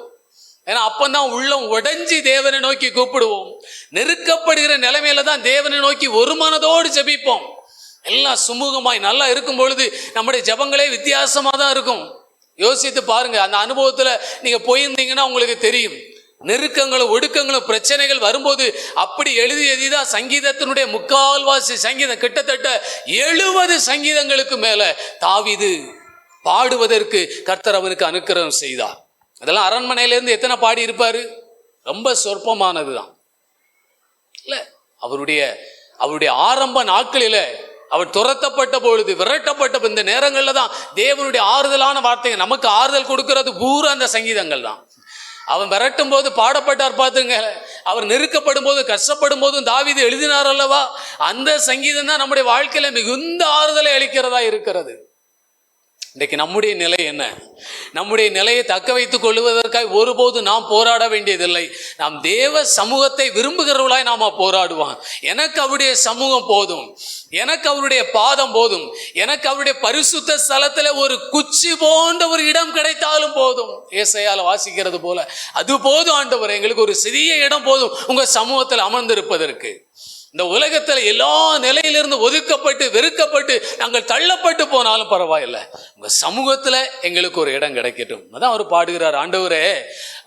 ஏன்னா அப்பந்தான் உள்ளம் உடைஞ்சி தேவனை நோக்கி கூப்பிடுவோம். நெருக்கப்படுகிற நிலைமையில தான் தேவனை நோக்கி ஒரு மனதோடு ஜபிப்போம். எல்லாம் சுமூகமாய் நல்லா இருக்கும் பொழுது நம்முடைய ஜபங்களே வித்தியாசமா தான் இருக்கும். யோசித்து பாருங்க, அந்த அனுபவத்துல நீங்க போயிருந்தீங்கன்னா உங்களுக்கு தெரியும். நெருக்கங்களும் ஒடுக்கங்களும் பிரச்சனைகள் வரும்போது அப்படி எழுதியதுதான் சங்கீதத்தினுடைய 3/4 சங்கீதம், கிட்டத்தட்ட 70 சங்கீதங்களுக்கு மேல தாவீது பாடுவதற்கு கர்த்தர் அவனுக்கு அனுக்கிரகம் செய்தார். அதெல்லாம் அரண்மனையிலிருந்து எத்தனை பாடி இருப்பாரு? ரொம்ப சொற்பமானதுதான் இல்ல. அவருடைய ஆரம்ப நாட்களில அவர் துரத்தப்பட்ட பொழுது, விரட்டப்பட்ட இந்த நேரங்கள்ல தான் தேவனுடைய ஆறுதலான வார்த்தைகள் நமக்கு ஆறுதல் கொடுக்கிறது பூரா அந்த சங்கீதங்கள் தான். அவன் விரட்டும் போது பாடப்பட்டார் பார்த்துங்க, அவர் நெருக்கப்படும் போது கஷ்டப்படும் போதும் தாவீது எழுதினார் அல்லவா, அந்த சங்கீதம் தான் நம்முடைய வாழ்க்கையில மிகுந்த ஆறுதலை அளிக்கிறதா இருக்கிறது. இன்றைக்கு நம்முடைய நிலை என்ன? நம்முடைய நிலையை தக்க வைத்துக் கொள்வதற்காக ஒருபோது நாம் போராட வேண்டியதில்லை. நாம் தேவ சமூகத்தை விரும்புகிறவர்களாய் நாம போராடுவான். எனக்கு அவருடைய சமூகம் போதும், எனக்கு அவருடைய பாதம் போதும், எனக்கு அவருடைய பரிசுத்த ஸ்தலத்துல ஒரு குச்சி போன்ற ஒரு இடம் கிடைத்தாலும் போதும். ஏசாயால வாசிக்கிறது போல, அது போதும் ஆண்டவரே, எங்களுக்கு ஒரு சிறிய இடம் போதும் உங்க சமூகத்தில் அமர்ந்திருப்பதற்கு. இந்த உலகத்தில் எல்லா நிலையிலிருந்து ஒதுக்கப்பட்டு வெறுக்கப்பட்டு நாங்கள் தள்ளப்பட்டு போனாலும் பரவாயில்லை, உங்க சமூகத்துல எங்களுக்கு ஒரு இடம் கிடைக்கட்டும். அதான் அவர் பாடுகிறார், ஆண்டவரே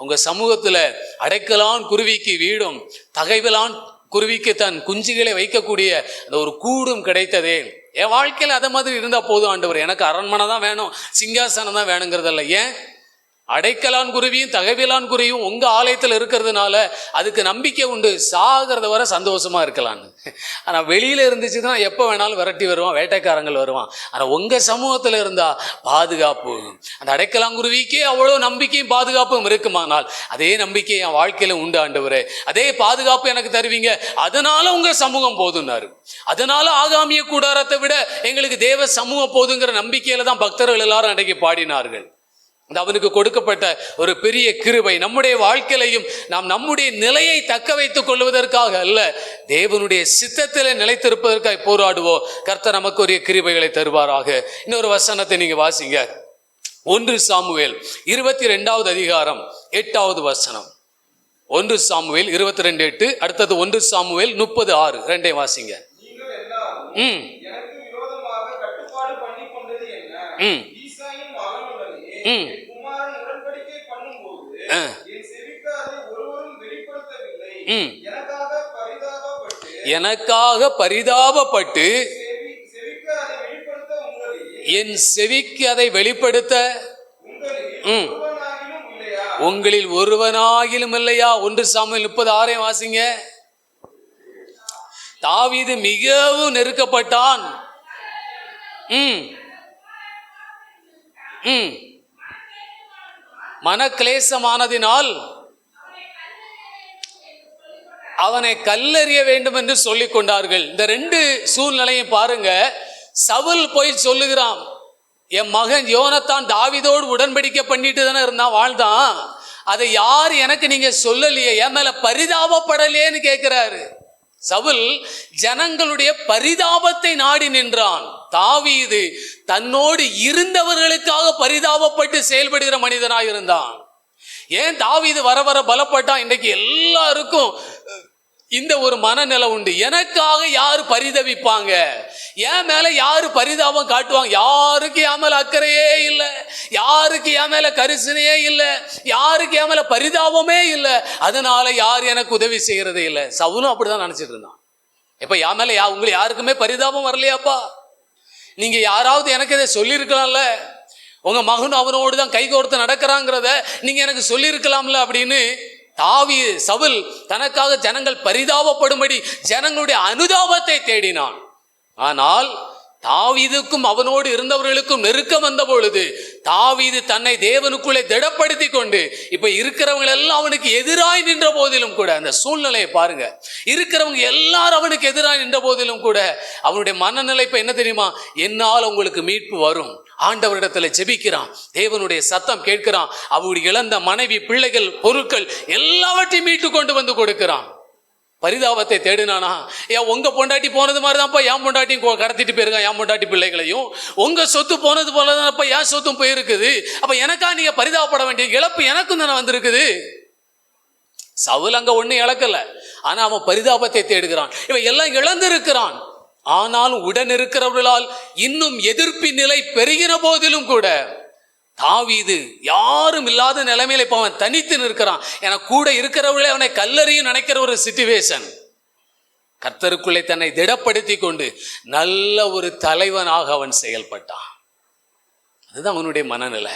உங்க சமூகத்துல அடைக்கலான் குருவிக்கு வீடும், தகைவலான் குருவிக்கு தன் குஞ்சுகளை வைக்கக்கூடிய அந்த ஒரு கூடும் கிடைத்ததே. என் வாழ்க்கையில அதை மாதிரி இருந்தா போதும் ஆண்டவர், எனக்கு அரண்மனை தான் வேணும், சிங்காசனம் தான் வேணுங்கிறதல்ல. ஏன்? அடைக்கலான் குருவியும் தகவிலான் குருவியும் உங்க ஆலயத்தில் இருக்கிறதுனால அதுக்கு நம்பிக்கை உண்டு, சாகிறத வர சந்தோஷமா இருக்கலான்னு. ஆனா வெளியில இருந்துச்சுன்னா எப்ப வேணாலும் விரட்டி வருவான், வேட்டைக்காரங்கள் வருவான். ஆனா உங்க சமூகத்துல இருந்தா பாதுகாப்பு. அந்த அடைக்கலாங்குருவிக்கே அவ்வளவு நம்பிக்கையும் பாதுகாப்பும் இருக்குமானால் அதே நம்பிக்கை என் வாழ்க்கையில உண்டு ஆண்டவரே, அதே பாதுகாப்பு எனக்கு தருவீங்க, அதனால உங்க சமூகம் போதுன்னாரு. அதனால ஆகாமிய கூடாரத்தை விட எங்களுக்கு தேவ சமூகம் போதுங்கிற நம்பிக்கையில தான் பக்தர்கள் எல்லாரும் அன்றைக்கு பாடினார்கள். அவனுக்கு கொடுக்கப்பட்ட ஒரு பெரிய கிருபை. நம்முடைய வாழ்க்கையிலையும் நாம் நம்முடைய நிலையை தக்க வைத்துக் கொள்வதற்காக அல்ல, தேவனுடைய சித்தத்திலே நிலைத்திருப்பதற்காக போராடுவோம். கர்த்தர் நமக்கு ஒரு கிருபைகளை தருவாராக. இன்னொரு வசனத்தை நீங்க வாசிங்க, 1 சாமுவேல் 22வது அதிகாரம் 8வது வசனம். 1 சாமுவேல் 22:8, அடுத்தது 1 சாமுவேல் 30:6, ரெண்டையும் வாசிங்க. ஈசாயின் மகனுடனே ம். என் குமாரன் உடன்படிக்கை பண்ணும்போது என் செவிக்கு அதை ஒருவரும் வெளிப்படுத்தவில்லை. எனக்காக பரிதாபப்பட்டு செவிக்கு அதை வெளிப்படுத்த என் செவிக்கு அதை வெளிப்படுத்த உங்களில் ஒருவனாகிலும் இல்லையா? 1 சாமுவேல் 30:6 வாசிங்க. தாவீது மிகவும் நெருக்கப்பட்டான். மனக்லேசமானதினால் அவனை கல்லெறிய வேண்டும் என்று சொல்லிக் கொண்டார்கள். இந்த 2 சூழ்நிலையும் பாருங்க. சவுல் போய் சொல்லுகிறான், என் மகன் யோனத்தான் தாவீதோடு உடன்படிக்கை பண்ணிட்டு தானே இருந்தான், வாழ்ந்தான், அதை யார் எனக்கு நீங்க சொல்லலையே, என் மேல பரிதாபப்படலேன்னு கேட்கிறாரு. சவுல் ஜனங்களுடைய பரிதாபத்தை நாடி நின்றான். தாவீது தன்னோடு இருந்தவர்களுக்காக பரிதாபப்பட்டு செயல்படுகிற மனிதனாக இருந்தான். ஏன் தாவீது வர வர பலப்பட்டான்? இன்றைக்கு எல்லாருக்கும் இந்த ஒரு மனநிலை உண்டு. எனக்காக யாரு பரிதவிப்பாங்க, என் மேல யாரு பரிதாபம் காட்டுவாங்க, யாருக்கு என் மேல அக்கறையே இல்லை, யாருக்கு என் மேல கரிசனையே இல்லை, யாருக்கு என் மேல பரிதாபமே இல்லை, அதனால யார் எனக்கு உதவி செய்யறதே இல்லை. சவுலும் அப்படிதான் நினைச்சிட்டு இருந்தான். இப்ப என் மேல உங்களுக்கு யாருக்குமே பரிதாபம் வரலையாப்பா? நீங்க யாராவது எனக்கு இதை சொல்லியிருக்கலாம்ல, உங்க மகன் அவனோடு தான் கைகோர்த்து நடக்கிறாங்கிறத நீங்க எனக்கு சொல்லியிருக்கலாம்ல அப்படின்னு சவுல் தனக்காக ஜனங்கள் பரிதாபப்படும்படி ஜனங்களுடைய அனுதாபத்தை தேடினான். ஆனால் தாவீதுக்கும் அவனோடு இருந்தவர்களுக்கும் நெருக்கம் வந்த பொழுது தாவீது தன்னை தேவனுக்குள்ளே திடப்படுத்தி கொண்டு இப்ப இருக்கிறவங்க எல்லாம் அவனுக்கு எதிராய் நின்ற போதிலும் கூட, அந்த சூழ்நிலையை பாருங்க, இருக்கிறவங்க எல்லாரும் அவனுக்கு எதிராய் நின்ற போதிலும் கூட அவனுடைய மனநிலை இப்ப என்ன தெரியுமா? என்னால் உங்களுக்கு மீட்பு வரும். ஆண்டவரிடத்துல ஜெபிக்கிறான், தேவனுடைய சத்தம் கேட்கிறான், அவருடைய இழந்த மனைவி, பிள்ளைகள், பொருட்கள் எல்லாவற்றையும் மீட்டு கொண்டு வந்து கொடுக்கிறான். பரிதாபத்தை தேடினானா? ஏன் உங்க பொண்டாட்டி போனது மாதிரி தான்ப்பா என் பொண்டாட்டியும் கடத்திட்டு போயிருக்கான், என் பொண்டாட்டி பிள்ளைகளையும். உங்க சொத்து போனது போலதான்ப்பா என் சொத்தும் போயிருக்குது. அப்ப எனக்கா நீங்க பரிதாபப்பட வேண்டிய இழப்பு எனக்கும் தானே வந்திருக்குது. சவுல் அங்க ஒண்ணு இழக்கல, ஆனா அவன் பரிதாபத்தை தேடுகிறான். இவன் எல்லாம் இழந்திருக்கிறான். ஆனாலும் உடன் இருக்கிறவர்களால் இன்னும் எதிர்ப்பின் நிலை பெருகின போதிலும் கூட தாவீது யாரும் இல்லாத நிலைமையில இப்ப அவன் தனித்து நிற்கிறான். என கூட இருக்கிறவர்களே அவனை கல்லறியும் நினைக்கிற ஒரு சிச்சுவேஷன். கர்த்தருக்குள்ளே தன்னை திடப்படுத்தி கொண்டு நல்ல ஒரு தலைவனாக அவன் செயல்பட்டான். அதுதான் அவனுடைய மனநிலை.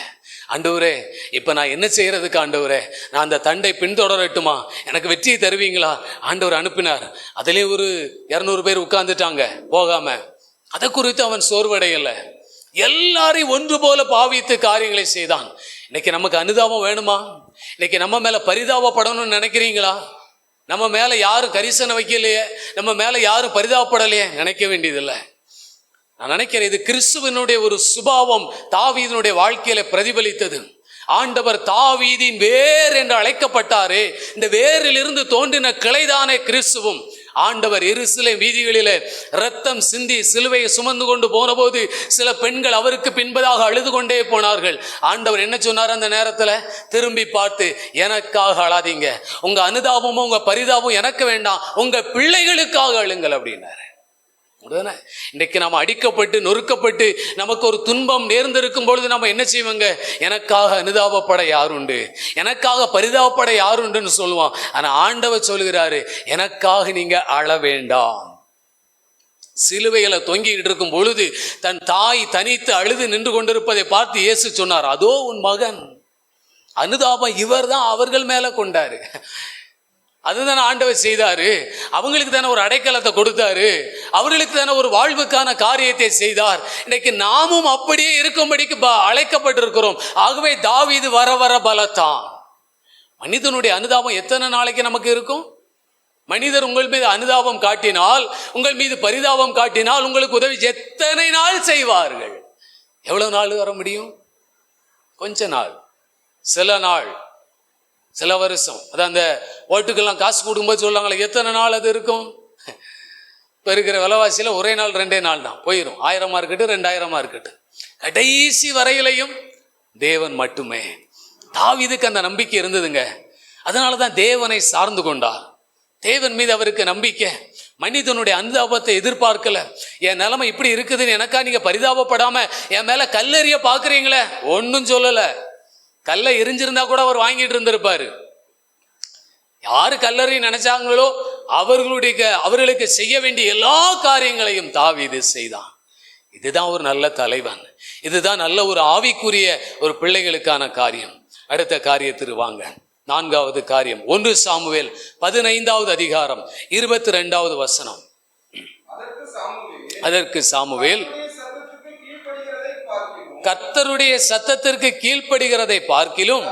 ஆண்டவரே, இப்ப நான் என்ன செய்யறதுக்கு ஆண்டவரே? நான் அந்த தண்டை பின்தொடரட்டுமா? எனக்கு வெற்றியை தருவீங்களா? ஆண்டவர் அனுப்பினார். அதிலே ஒரு 200 பேர் உட்கார்ந்துட்டாங்க போகாம. அதை குறித்து அவன் சோர்வடையல. எல்லாரையும் ஒன்று போல பாவித்து காரியங்களை செய்தான். இன்னைக்கு நமக்கு அனுதாபம் வேணுமா? இன்னைக்கு நம்ம மேல பரிதாபப்படணும்னு நினைக்கிறீங்களா? நம்ம மேல யாரும் கரிசனை வைக்கலையே, நம்ம மேல யாரும் பரிதாபப்படலையே, நினைக்க வேண்டியதில்லை. நான் நினைக்கிறேன் இது கிறிஸ்துவனுடைய ஒரு சுபாவம் தாவீதினுடைய வாழ்க்கையில பிரதிபலித்தது. ஆண்டவர் தாவீதின் வேர் என்று அழைக்கப்பட்டாரே, இந்த வேரில் இருந்து தோன்றின கிளைதானே கிறிஸ்துவும். ஆண்டவர் எருசலேம் வீதிகளிலே ரத்தம் சிந்தி சிலுவையை சுமந்து கொண்டு போன போது சில பெண்கள் அவருக்கு பின்பதாக அழுது கொண்டே போனார்கள். ஆண்டவர் என்ன சொன்னார் அந்த நேரத்துல? திரும்பி பார்த்து, எனக்காக அழாதீங்க, உங்க அனுதாபமும் உங்க பரிதாபமும் எனக்கு வேண்டாம், உங்க பிள்ளைகளுக்காக அழுங்கள் அப்படின்னாரு. இன்னைக்கு நாம அடிக்கப்பட்டு நொறுக்கப்பட்டு நமக்கு ஒரு துன்பம் நேர்ந்திருக்கும் பொழுது நம்ம என்ன செய்வோங்க? எனக்காக அனுதாபப்பட யாருண்டு, எனக்காக பரிதாபப்பட யாருண்டுன்னு சொல்லுவான். ஆனா ஆண்டவர் சொல்லுகிறாரு, எனக்காக நீங்க அழ வேண்டாம். சிலுவையில தொங்கிட்டு இருக்கும் பொழுது தன் தாய் தனித்து அழுது நின்று கொண்டிருப்பதை பார்த்து இயேசு சொன்னார், அதோ உன் மகன். அனுதாபம் இவர் தான் அவர்கள் மேல கொண்டாரு. அதுதானே ஆண்டவர் செய்தாரு. அவங்களுக்கு தானே ஒரு அடைக்கலத்தை கொடுத்தாரு, அவர்களுக்கு தானே ஒரு வாழ்வுக்கான காரியத்தை செய்தார். இன்னைக்கு நாமும் அப்படியே இருக்கும்படிக்கு அழைக்கப்பட்டிருக்கிறோம். ஆகவே தாவீது வர வர பலத்தான். மனிதனுடைய அனுதாபம் எத்தனை நாளைக்கு நமக்கு இருக்கும்? மனிதர் உங்கள் மீது அனுதாபம் காட்டினால், உங்கள் மீது பரிதாபம் காட்டினால் உங்களுக்கு உதவி எத்தனை நாள் செய்வார்கள்? எவ்வளவு நாள் வர முடியும்? கொஞ்ச நாள், சில நாள், சில வருஷம். அது அந்த ஓட்டுக்கெல்லாம் காசு கொடுக்கும்போது சொல்லுவாங்களே, எத்தனை நாள் அது இருக்கும்? இப்போ இருக்கிற விலைவாசியில் ஒரே நாள் 2 நாள் தான் போயிடும். 1000 இருக்கட்டும் 2000 இருக்கட்டும், கடைசி வரையிலையும் தேவன் மட்டுமே. தாவீதுக்கு அந்த நம்பிக்கை இருந்ததுங்க. அதனால தான் தேவனை சார்ந்து கொண்டார். தேவன் மீது அவருக்கு நம்பிக்கை. மனிதனுடைய அனுதாபத்தை எதிர்பார்க்கல. என் நிலைமை இப்படி இருக்குதுன்னு எனக்கா நீங்க பரிதாபப்படாம என் மேல கல்லெறிய பாக்குறீங்களே, ஒன்னும் சொல்லல. கல்லை எரிஞ்சிருந்தா கூட அவர் வாங்கிட்டு இருந்திருப்பாரு. யாரு கல்லறி நினைச்சாங்களோ அவர்களுக்கு செய்ய வேண்டிய எல்லா காரியங்களையும் தாவீது செய்தான். இதுதான் ஒரு நல்ல தலைவன், இதுதான் நல்ல ஒரு ஆவிக்குரிய ஒரு பிள்ளைகளுக்கான காரியம். அடுத்த காரியத்திற்கு வாங்க. 4வது காரியம் 1 சாமுவேல் 15வது அதிகாரம் 22வது வசனம். அதற்கு சாமுவேல் கர்த்தருடைய சத்தத்திற்கு கீழ்ப்படுகிறதை பார்க்கிலும்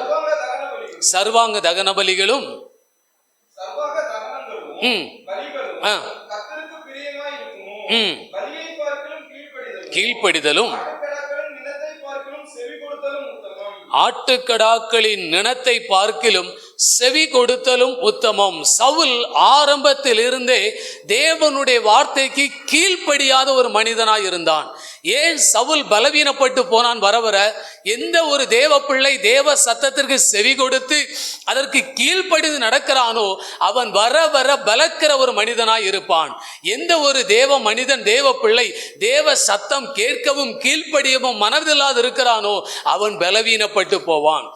சர்வாங்க தகன பலிகளும் கீழ்ப்படிதலும் ஆட்டுக்கடாக்களின் நினத்தை பார்க்கிலும் செவி கொடுத்தலும் உத்தமம். சவுல் ஆரம்பத்தில் இருந்தே தேவனுடைய வார்த்தைக்கு கீழ்ப்படியாத ஒரு மனிதனாய் இருந்தான். ஏன் சவுல் பலவீனப்பட்டு போனான்? வர வர எந்த ஒரு தேவ பிள்ளை தேவ சத்தத்திற்கு செவி கொடுத்து அதற்கு கீழ்ப்படிந்து நடக்கிறானோ அவன் வர வர பலக்கிற ஒரு மனிதனாய் இருப்பான். எந்த ஒரு தேவ மனிதன் தேவ பிள்ளை தேவ சத்தம் கேட்கவும் கீழ்ப்படியவும் மனதில்லாது இருக்கிறானோ அவன் பலவீனப்பட்டு போவான்.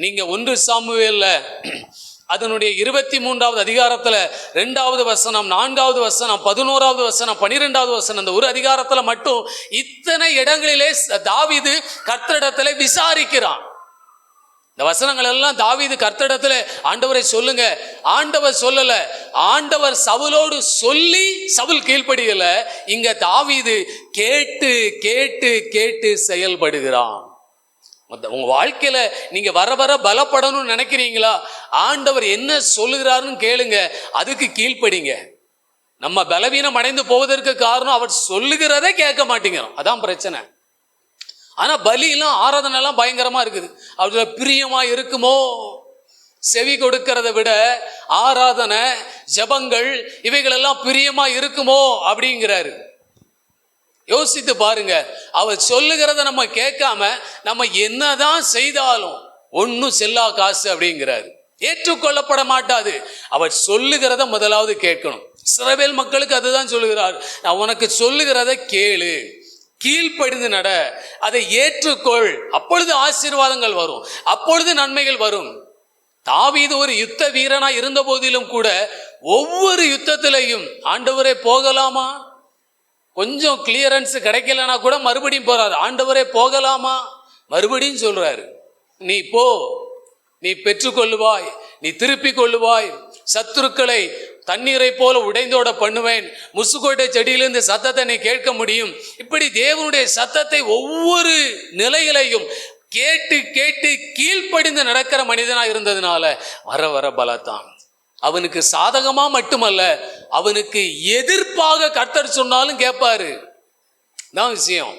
நீங்க 1 சாமுவேல்ல அதனுடைய 23வது அதிகாரத்துல 2வது வசனம், 4வது வசனம், 11வது வசனம், 12வது வசனம், இந்த ஒரு அதிகாரத்துல மட்டும் இத்தனை இடங்களிலே தாவீது கர்த்தரிடத்துல விசாரிக்கிறான். இந்த வசனங்கள் எல்லாம் தாவீது கர்த்தரிடத்துல ஆண்டவரை சொல்லுங்க, ஆண்டவர் சொல்லல, ஆண்டவர் சவுலோடு சொல்லி சவுல் கீழ்ப்படியல. இங்க தாவீது கேட்டு கேட்டு கேட்டு செயல்படுகிறான். உங்க வாழ்க்கையில நீங்க வர வர பலப்படணும்னு நினைக்கிறீங்களா? ஆண்டவர் என்ன சொல்லுகிறாருன்னு கேளுங்க, அதுக்கு கீழ்ப்படிங்க. நம்ம பலவீனம் அடைந்து போவதற்கு காரணம் அவர் சொல்லுகிறதே கேட்க மாட்டேங்கிறோம், அதான் பிரச்சனை. ஆனா பலியெல்லாம் ஆராதனை எல்லாம் பயங்கரமா இருக்குது. அவர்ல பிரியமா இருக்குமோ? செவி கொடுக்கிறத விட ஆராதனை ஜபங்கள் இவைகள் எல்லாம் பிரியமா இருக்குமோ அப்படிங்கிறாரு. யோசித்து பாருங்க. அவர் சொல்லுகிறத நம்ம கேட்காம நம்ம என்னதான் செய்தாலும் ஒன்னும் செல்லா காசு அப்படிங்கிறாரு. ஏற்றுக்கொள்ளப்பட மாட்டாது. அவர் சொல்லுகிறத முதலாவது கேட்கணும். இஸ்ரவேல் மக்களுக்கு அதுதான் சொல்லுகிறார். நான் உனக்கு சொல்லுகிறத கேளு, கீழ்ப்படிந்து நட, அதை ஏற்றுக்கொள், அப்பொழுது ஆசீர்வாதங்கள் வரும், அப்பொழுது நன்மைகள் வரும். தாவீது ஒரு யுத்த வீரனா இருந்த போதிலும் கூட ஒவ்வொரு யுத்தத்திலையும் ஆண்டவரே போகலாமா, கொஞ்சம் கிளியரன்ஸ் கிடைக்கலனா கூட மறுபடியும் போறாரு. ஆண்டவரே போகலாமா, மறுபடியும் சொல்றாரு. நீ போ, நீ பெற்றுக்கொள்ளுவாய், நீ திருப்பி கொள்ளுவாய், சத்துருக்களை தண்ணீரை போல உடைந்தோட பண்ணுவேன், முசுக்கோட்டை செடியிலிருந்து சத்தத்தை நீ கேட்க முடியும். இப்படி தேவனுடைய சத்தத்தை ஒவ்வொரு நிலையிலையும் கேட்டு கேட்டு கீழ்ப்படிந்து நடக்கிற மனிதனா இருந்ததுனால வர வர பலத்தான். அவனுக்கு சாதகமா மட்டுமல்ல, அவனுக்கு எதிர்ப்பாக கர்த்தர் சொன்னாலும் கேட்பாரு. தான் விஷயம்.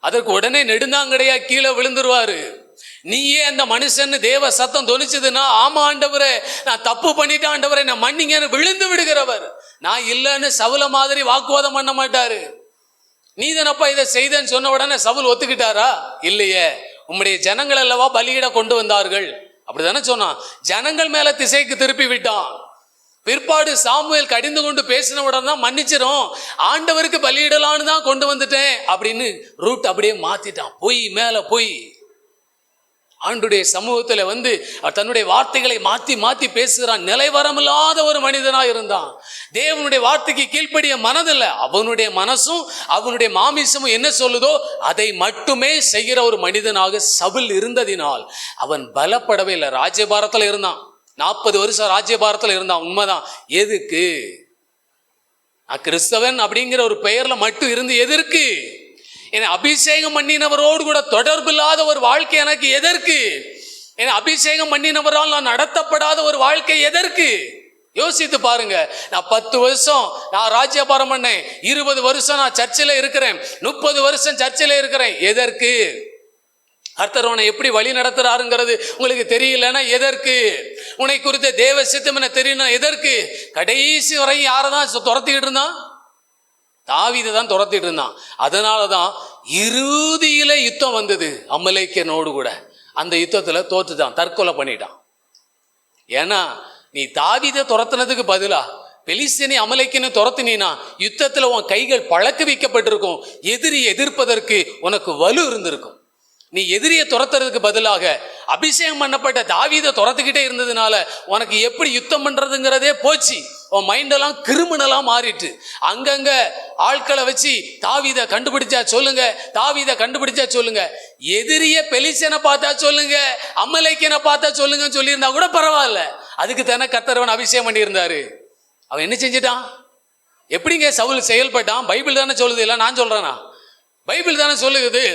அதற்கு உடனே நெடுந்தாங்கடையா கீழே விழுந்துருவாரு. நீயே அந்த மனுஷன் தேவ சத்தம் தொனிச்சதுன்னா, ஆமா ஆண்டவரே நான் தப்பு பண்ணிட்டேன் ஆண்டவரே நான் மன்னிங்கன்னு விழுந்து விடுகிறவர். நான் இல்லைன்னு சவுல மாதிரி வாக்குவாதம் பண்ண மாட்டாரு. நீதனப்பா இதை செய்தேன்னு சொன்ன உடனே சவுல் ஒத்துக்கிட்டாரா? இல்லையே. உம்முடைய ஜனங்கள் அல்லவா பலியிட கொண்டு வந்தார்கள், அப்படித்தானே சொன்னான். ஜனங்கள் மேல திசைக்கு திருப்பி விட்டான். பிற்பாடு சாமுவேல் கடிந்து கொண்டு பேசின உடனே தான் மன்னிச்சிரும், ஆண்டவருக்கு பலியிடலான்னு தான் கொண்டு வந்துட்டேன் அப்படின்னு ரூட் அப்படியே மாத்திட்டான். பொய் மேல பொய். ஆண்டுடைய சமூகத்துல வந்து தன்னுடைய வார்த்தைகளை மாத்தி மாத்தி பேசுகிறான். நிலைவரமில்லாத ஒரு மனிதனா இருந்தான். தேவனுடைய வார்த்தைக்கு கீழ்ப்படிய மனதில்ல. அவனுடைய மனசும் அவனுடைய மாமிசமும் என்ன சொல்லுதோ அதை மட்டுமே செய்கிற ஒரு மனிதனாக சவுல் இருந்ததினால் அவன் பலப்படவே இல்லை. ராஜ்யபாரத்தில் இருந்தான், 40 வருஷம் ராஜ்யபாரத்தில் இருந்தான். உண்மைதான். எதுக்கு? நான் கிறிஸ்தவன் அப்படிங்கிற ஒரு பெயர்ல மட்டும் இருந்து எதற்கு? என்னை அபிஷேகம் பண்ணினவரோடு கூட தொடர்பு இல்லாத ஒரு வாழ்க்கை எனக்கு எதற்கு? என்னை அபிஷேகம் பண்ணினவரால் நான் நடத்தப்படாத ஒரு வாழ்க்கை எதற்கு? யோசித்து பாருங்க. நான் 10 வருஷம் நான் ராஜ்யபாரம் பண்ணேன், 20 வருஷம் நான் சர்ச்சில் இருக்கிறேன், 30 வருஷம் சர்ச்சில் இருக்கிறேன். எதற்கு? கர்த்தர் உன்னை எப்படி வழி நடத்துறாருங்கிறது உங்களுக்கு தெரியலன்னா எதற்கு? உன்னை குறித்த தேவ சித்தம் என்ன தெரியும் எதற்கு? கடைசி வரையும் யாரை தான் துரத்திக்கிட்டு இருந்தான்? தாவீதை தான் துரத்திட்டு இருந்தான். அதனாலதான் இறுதியில யுத்தம் வந்தது அமலேக்கியனோடு கூட. அந்த யுத்தத்துல தோத்துட்டான், தற்கொலை பண்ணிட்டான். ஏன்னா நீ தாவீதை துரத்துனதுக்கு பதிலா பெலிஸ்தியனை அமலேக்கினை துரத்தினா யுத்தத்துல உன் கைகள் பழக்க வைக்கப்பட்டிருக்கும், எதிரி எதிர்ப்பதற்கு உனக்கு வலு இருந்திருக்கும். நீ எதிரியை துரத்துறதுக்கு பதிலாக அபிஷேகம் பண்ணப்பட்ட தாவீதை துரத்துக்கிட்டே இருந்ததுனால உனக்கு எப்படி யுத்தம் பண்றதுங்கிறதே போச்சு. உன் மைண்டெல்லாம் கிரிமினலா மாறிட்டு அங்கங்க ஆட்களை வச்சு தாவீதை கண்டுபிடிச்சா சொல்லுங்க, தாவீதை கண்டுபிடிச்சா சொல்லுங்க, எதிரிய பெலிஸ்தியனை பார்த்தா சொல்லுங்க, அமலேக்கியனை பார்த்தா சொல்லுங்கன்னு சொல்லியிருந்தா கூட பரவாயில்ல. அதுக்கு தானே கர்த்தர் அபிஷேகம் பண்ணியிருந்தாரு. அவன் என்ன செஞ்சிட்டான்? எப்படிங்க சவுல் செயல்பட்டான்? பைபிள் தானே சொல்லுது, இல்லை நான் சொல்றேனா? பைபிள் தானே சொல்லுது.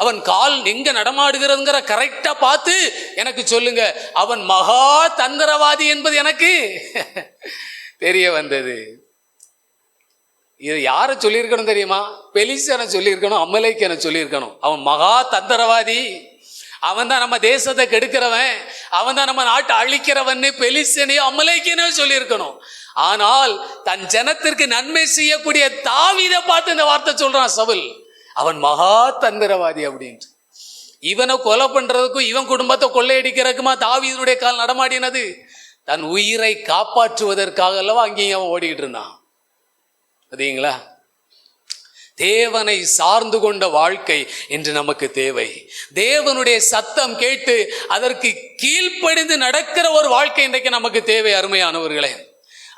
அவன் கால் எங்க நடமாடுகிறதுங்கிற கரெக்டா பார்த்து எனக்கு சொல்லுங்க. அவன் மகா தந்திரவாதி என்பது எனக்கு தெரிய வந்தது. இது யாரை சொல்லியிருக்கணும் தெரியுமா? பெலிஸ்தியனை சொல்லியிருக்கணும், அமலேக்கியனை சொல்லியிருக்கணும். அவன் மகா தந்திரவாதி, அவன் தான் நம்ம தேசத்தை கெடுக்கிறவன், அவன் தான் நம்ம நாட்டை அழிக்கிறவன் பெலிஸ்தியனையோ அமலேக்கியனையோ சொல்லியிருக்கணும். ஆனால் தன் ஜனத்திற்கு நன்மை செய்யக்கூடிய தாவீதை பார்த்து இந்த வார்த்தை சொல்றான் சவுல், அவன் மகா தந்திரவாதி அப்படின்ட்டு. இவனை கொலை பண்றதுக்கும் இவன் குடும்பத்தை கொள்ளையடிக்கிறதுக்குமா தாவீதுடைய கால் நடமாடினது? தன் உயிரை காப்பாற்றுவதற்காக அல்லவா அங்கேயும் அவன் ஓடிக்கிட்டு இருந்தான். சரிங்களா? தேவனை சார்ந்து கொண்ட வாழ்க்கை என்று நமக்கு தேவை. தேவனுடைய சத்தம் கேட்டு அதற்கு கீழ்ப்படிந்து நடக்கிற ஒரு வாழ்க்கை இன்றைக்கு நமக்கு தேவை. அருமையானவர்களே,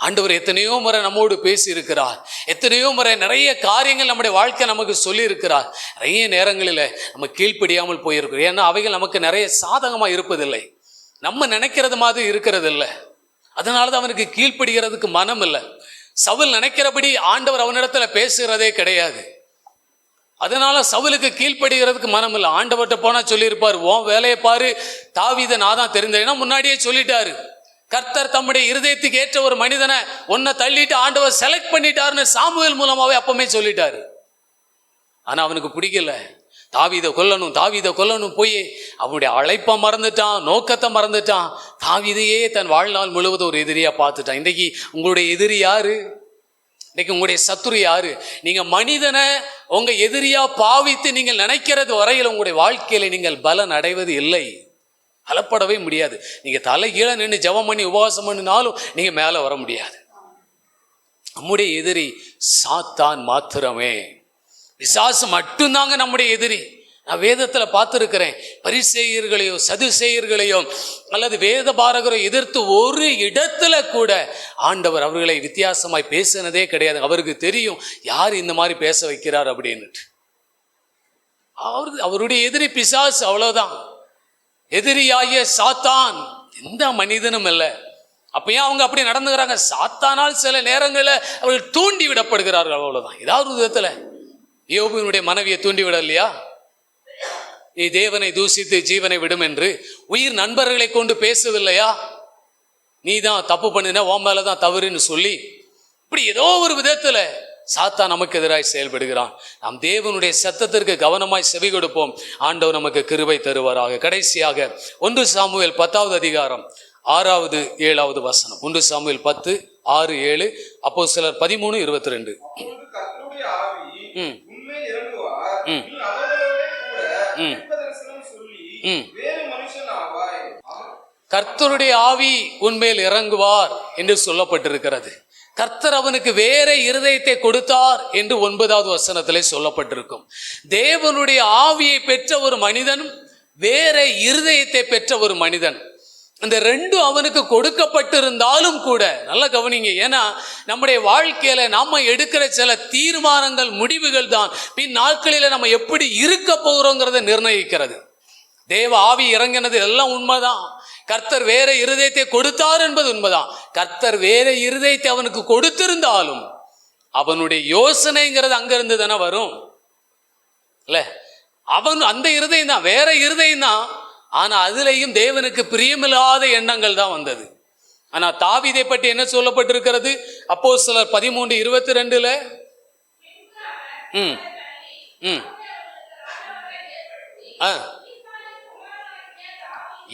ஆண்டவர் எத்தனையோ முறை நம்மோடு பேசி இருக்கிறார், எத்தனையோ முறை நிறைய காரியங்கள் நம்முடைய வாழ்க்கை நமக்கு சொல்லி இருக்கிறார். நிறைய நேரங்களில் நம்ம கீழ்ப்படியாமல் போயிருக்கிறோம். ஏன்னா அவைகள் நமக்கு நிறைய சாதகமாக இருப்பதில்லை, நம்ம நினைக்கிறது மாதிரி இருக்கிறது இல்லை. அதனால தான் அவனுக்கு கீழ்ப்படுகிறதுக்கு மனம் இல்லை. சவுல் நினைக்கிறபடி ஆண்டவர் அவனிடத்துல பேசுகிறதே கிடையாது. அதனால சவுலுக்கு கீழ்ப்படுகிறதுக்கு மனம் இல்லை. ஆண்டவர்கிட்ட போனா சொல்லியிருப்பார், உன் வேலையை பாரு, தாவீதை நான் தான் தெரிந்தேன்னா முன்னாடியே சொல்லிட்டாரு. கர்த்தர் தம்முடைய இருதயத்துக்கு ஏற்ற ஒரு மனிதனை ஒன்ன தள்ளிட்டு ஆண்டவர் செலக்ட் பண்ணிட்டாருன்னு சாமுவேல் மூலமாவே அப்பமே சொல்லிட்டாரு. ஆனா அவனுக்கு பிடிக்கல. தாவீதை கொல்லணும், தாவீதை கொல்லணும் போய் அவனுடைய அழைப்பை மறந்துட்டான், நோக்கத்தை மறந்துட்டான். தாவீதையே தன் வாழ்நாள் முழுவதும் ஒரு எதிரியா பார்த்துட்டான். இன்றைக்கு உங்களுடைய எதிரி யாரு? இன்னைக்கு உங்களுடைய சத்துரு யாரு? நீங்க மனிதனை உங்க எதிரியா பாவித்து நீங்கள் நினைக்கிறது வரையில் உங்களுடைய வாழ்க்கையில நீங்கள் பலன் அடைவது இல்லை, பலப்படவே முடியாது. நீங்க தலை கீழே நின்று ஜெபம் பண்ணி உபவாசம் பண்ணினாலும் நீங்க மேல வர முடியாது. நம்முடைய எதிரி சாத்தான் மாத்திரமே. பிசாசு மட்டும்தாங்க நம்முடைய எதிரி. நான் வேதத்துல பார்த்துருக்கிறேன், பரிசேயர்களையோ சதுசேயர்களையோ அல்லது வேத பாரகரை எதிர்த்து ஒரு இடத்துல கூட ஆண்டவர் அவர்களை வித்தியாசமாய் பேசினதே கிடையாது. அவருக்கு தெரியும் யார் இந்த மாதிரி பேச வைக்கிறார் அப்படின்னு. அவருடைய எதிரி பிசாசு, அவ்வளவுதான். எதிரியாகிய சாத்தான் எந்த மனிதனும் இல்லை. அப்ப ஏன் அவங்க அப்படி நடந்துக்கிறாங்க? சாத்தானால் சில நேரங்களில் அவர்கள் தூண்டி விடப்படுகிறார்கள், அவ்வளவுதான். ஏதாவது விதத்துல யோபுவினுடைய மனைவியை தூண்டி விட இல்லையா? நீ தேவனை தூசித்து ஜீவனை விடும் என்று உயிர் நண்பர்களை கொண்டு பேசவில்லையா? நீ தான் தப்பு பண்ணின, உன் மேலதான் தவறுன்னு சொல்லி இப்படி ஏதோ ஒரு விதத்துல சாத்தான் நமக்கு எதிராய் செயல்படுகிறான். நாம் தேவனுடைய சத்தத்திற்கு கவனமாய் செவி கொடுப்போம். ஆண்டவர் நமக்கு கிருபை தருவாராக. கடைசியாக 1 சாமுவேல் 10வது அதிகாரம் 6வது 7வது வசனம். 1 சாமுவேல் 10, 6, 7, அப்போஸ்தலர் 13:22. கர்த்தருடைய ஆவி உன்மேல் இறங்குவார் என்று சொல்லப்பட்டிருக்கிறது. கர்த்தர் அவனுக்கு வேற இருதயத்தை கொடுத்தார் என்று 9வது வசனத்திலே சொல்லப்பட்டிருக்கும். தேவனுடைய ஆவியை பெற்ற ஒரு மனிதன், வேற இருதயத்தை பெற்ற ஒரு மனிதன், இந்த ரெண்டும் அவனுக்கு கொடுக்கப்பட்டிருந்தாலும் கூட, நல்லா கவனிங்க, ஏன்னா நம்முடைய வாழ்க்கையில நாம எடுக்கிற சில தீர்மானங்கள், முடிவுகள் தான் பின் நாட்களில நம்ம எப்படி இருக்க போகிறோங்கிறத நிர்ணயிக்கிறது. தேவ ஆவி இறங்கினது எல்லாம் உண்மைதான். கர்த்தர் வேற இருதயத்தை கொடுத்தார் என்பது உண்மைதான். கர்த்தர் வேற இருதயத்தை அவனுக்கு கொடுத்திருந்தாலும் அவனுடைய யோசனைங்கிறது அங்கிருந்து தானே வரும் இல்ல? அவன் அந்த இருதயம் தான், வேற இருதயம் தான். ஆனா அதுலயும் தேவனுக்கு பிரியமில்லாத எண்ணங்கள் தான் வந்தது. ஆனா தாவீதை பற்றி என்ன சொல்லப்பட்டிருக்கிறது? அப்போஸ்தலர் 13:22.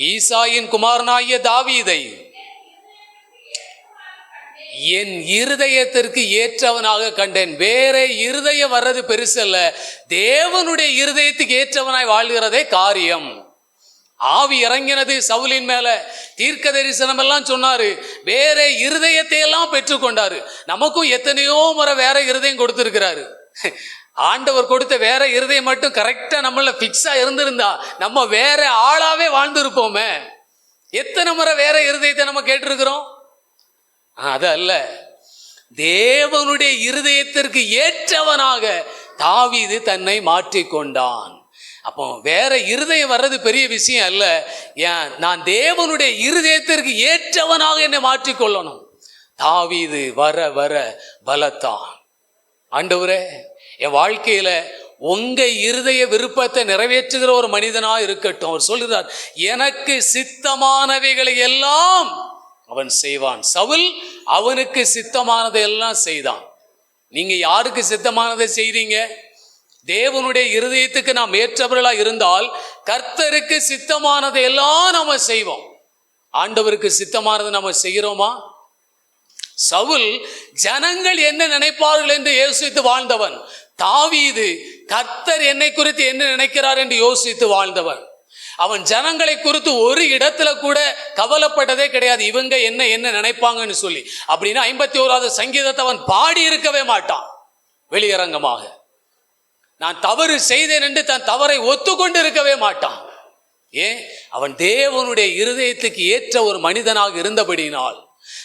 ஈசாயின் குமாரனாகிய தாவீதை என் இருதயத்திற்கு ஏற்றவனாக கண்டேன். வேற இருதயம் வர்றது பெருசல்ல, தேவனுடைய இருதயத்துக்கு ஏற்றவனாய் வாழ்கிறதே காரியம். ஆவி இறங்கினது சவுலின் மேல, தீர்க்க தரிசனம் எல்லாம் சொன்னாரு, வேற இருதயத்தை எல்லாம் பெற்றுக்கொண்டாரு. நமக்கும் எத்தனையோ முறை வேற இருதயம் கொடுத்திருக்கிறாரு. ஆண்டவர் கொடுத்த வேற இருதயம் மட்டும் கரெக்டா நம்மள பிக்ஸா இருந்திருந்தா நம்ம வேற ஆளாவே வாழ்ந்திருப்போமே. எத்தனை முறை வேற இருதயத்தை நம்ம கேட்டிருக்கிறோம். அது அல்ல, தேவனுடைய இருதயத்திற்கு ஏற்றவனாக தாவீது தன்னை மாற்றிக்கொண்டான். அப்போ வேற இருதயம் வர்றது பெரிய விஷயம் அல்ல. ஏன், நான் தேவனுடைய இருதயத்திற்கு ஏற்றவனாக என்னை மாற்றிக்கொள்ளணும். தாவீது வர வர பலத்தான். ஆண்டவரே, என் வாழ்க்கையில உங்க இருதய விருப்பத்தை நிறைவேற்றுகிற ஒரு மனிதனா இருக்கட்டும். அவர் சொல்கிறார், எனக்கு சித்தமானவைகளை எல்லாம் அவன் செய்வான். சவுல் அவனுக்கு சித்தமானதை எல்லாம் செய்தான். நீங்க யாருக்கு சித்தமானதை செய்றீங்க? தேவனுடைய இருதயத்துக்கு நாம் ஏற்றவர்களா இருந்தால் கர்த்தருக்கு சித்தமானதை எல்லாம் நம்ம செய்வோம். ஆண்டவருக்கு சித்தமானதை நம்ம செய்கிறோமா? சவுல் ஜனங்கள் என்ன நினைப்பார்கள் என்று யோசித்து வாழ்ந்தவன். தாவீது கர்த்தர் என்னை குறித்து என்ன நினைக்கிறார் என்று யோசித்து வாழ்ந்தவன். அவன் ஜனங்களை குறித்து ஒரு இடத்துல கூட கவலைப்பட்டதே கிடையாது, இவங்க என்ன என்ன நினைப்பாங்கன்னு சொல்லி. அப்படின்னா 51வது சங்கீதத்தை அவன் பாடி இருக்கவே மாட்டான். வெளியரங்கமாக நான் தவறு செய்தேன் என்று தன் தவறை ஒத்துக்கொண்டு இருக்கவே மாட்டான். ஏன்? அவன் தேவனுடைய இருதயத்துக்கு ஏற்ற ஒரு மனிதனாக இருந்தபடியினால்,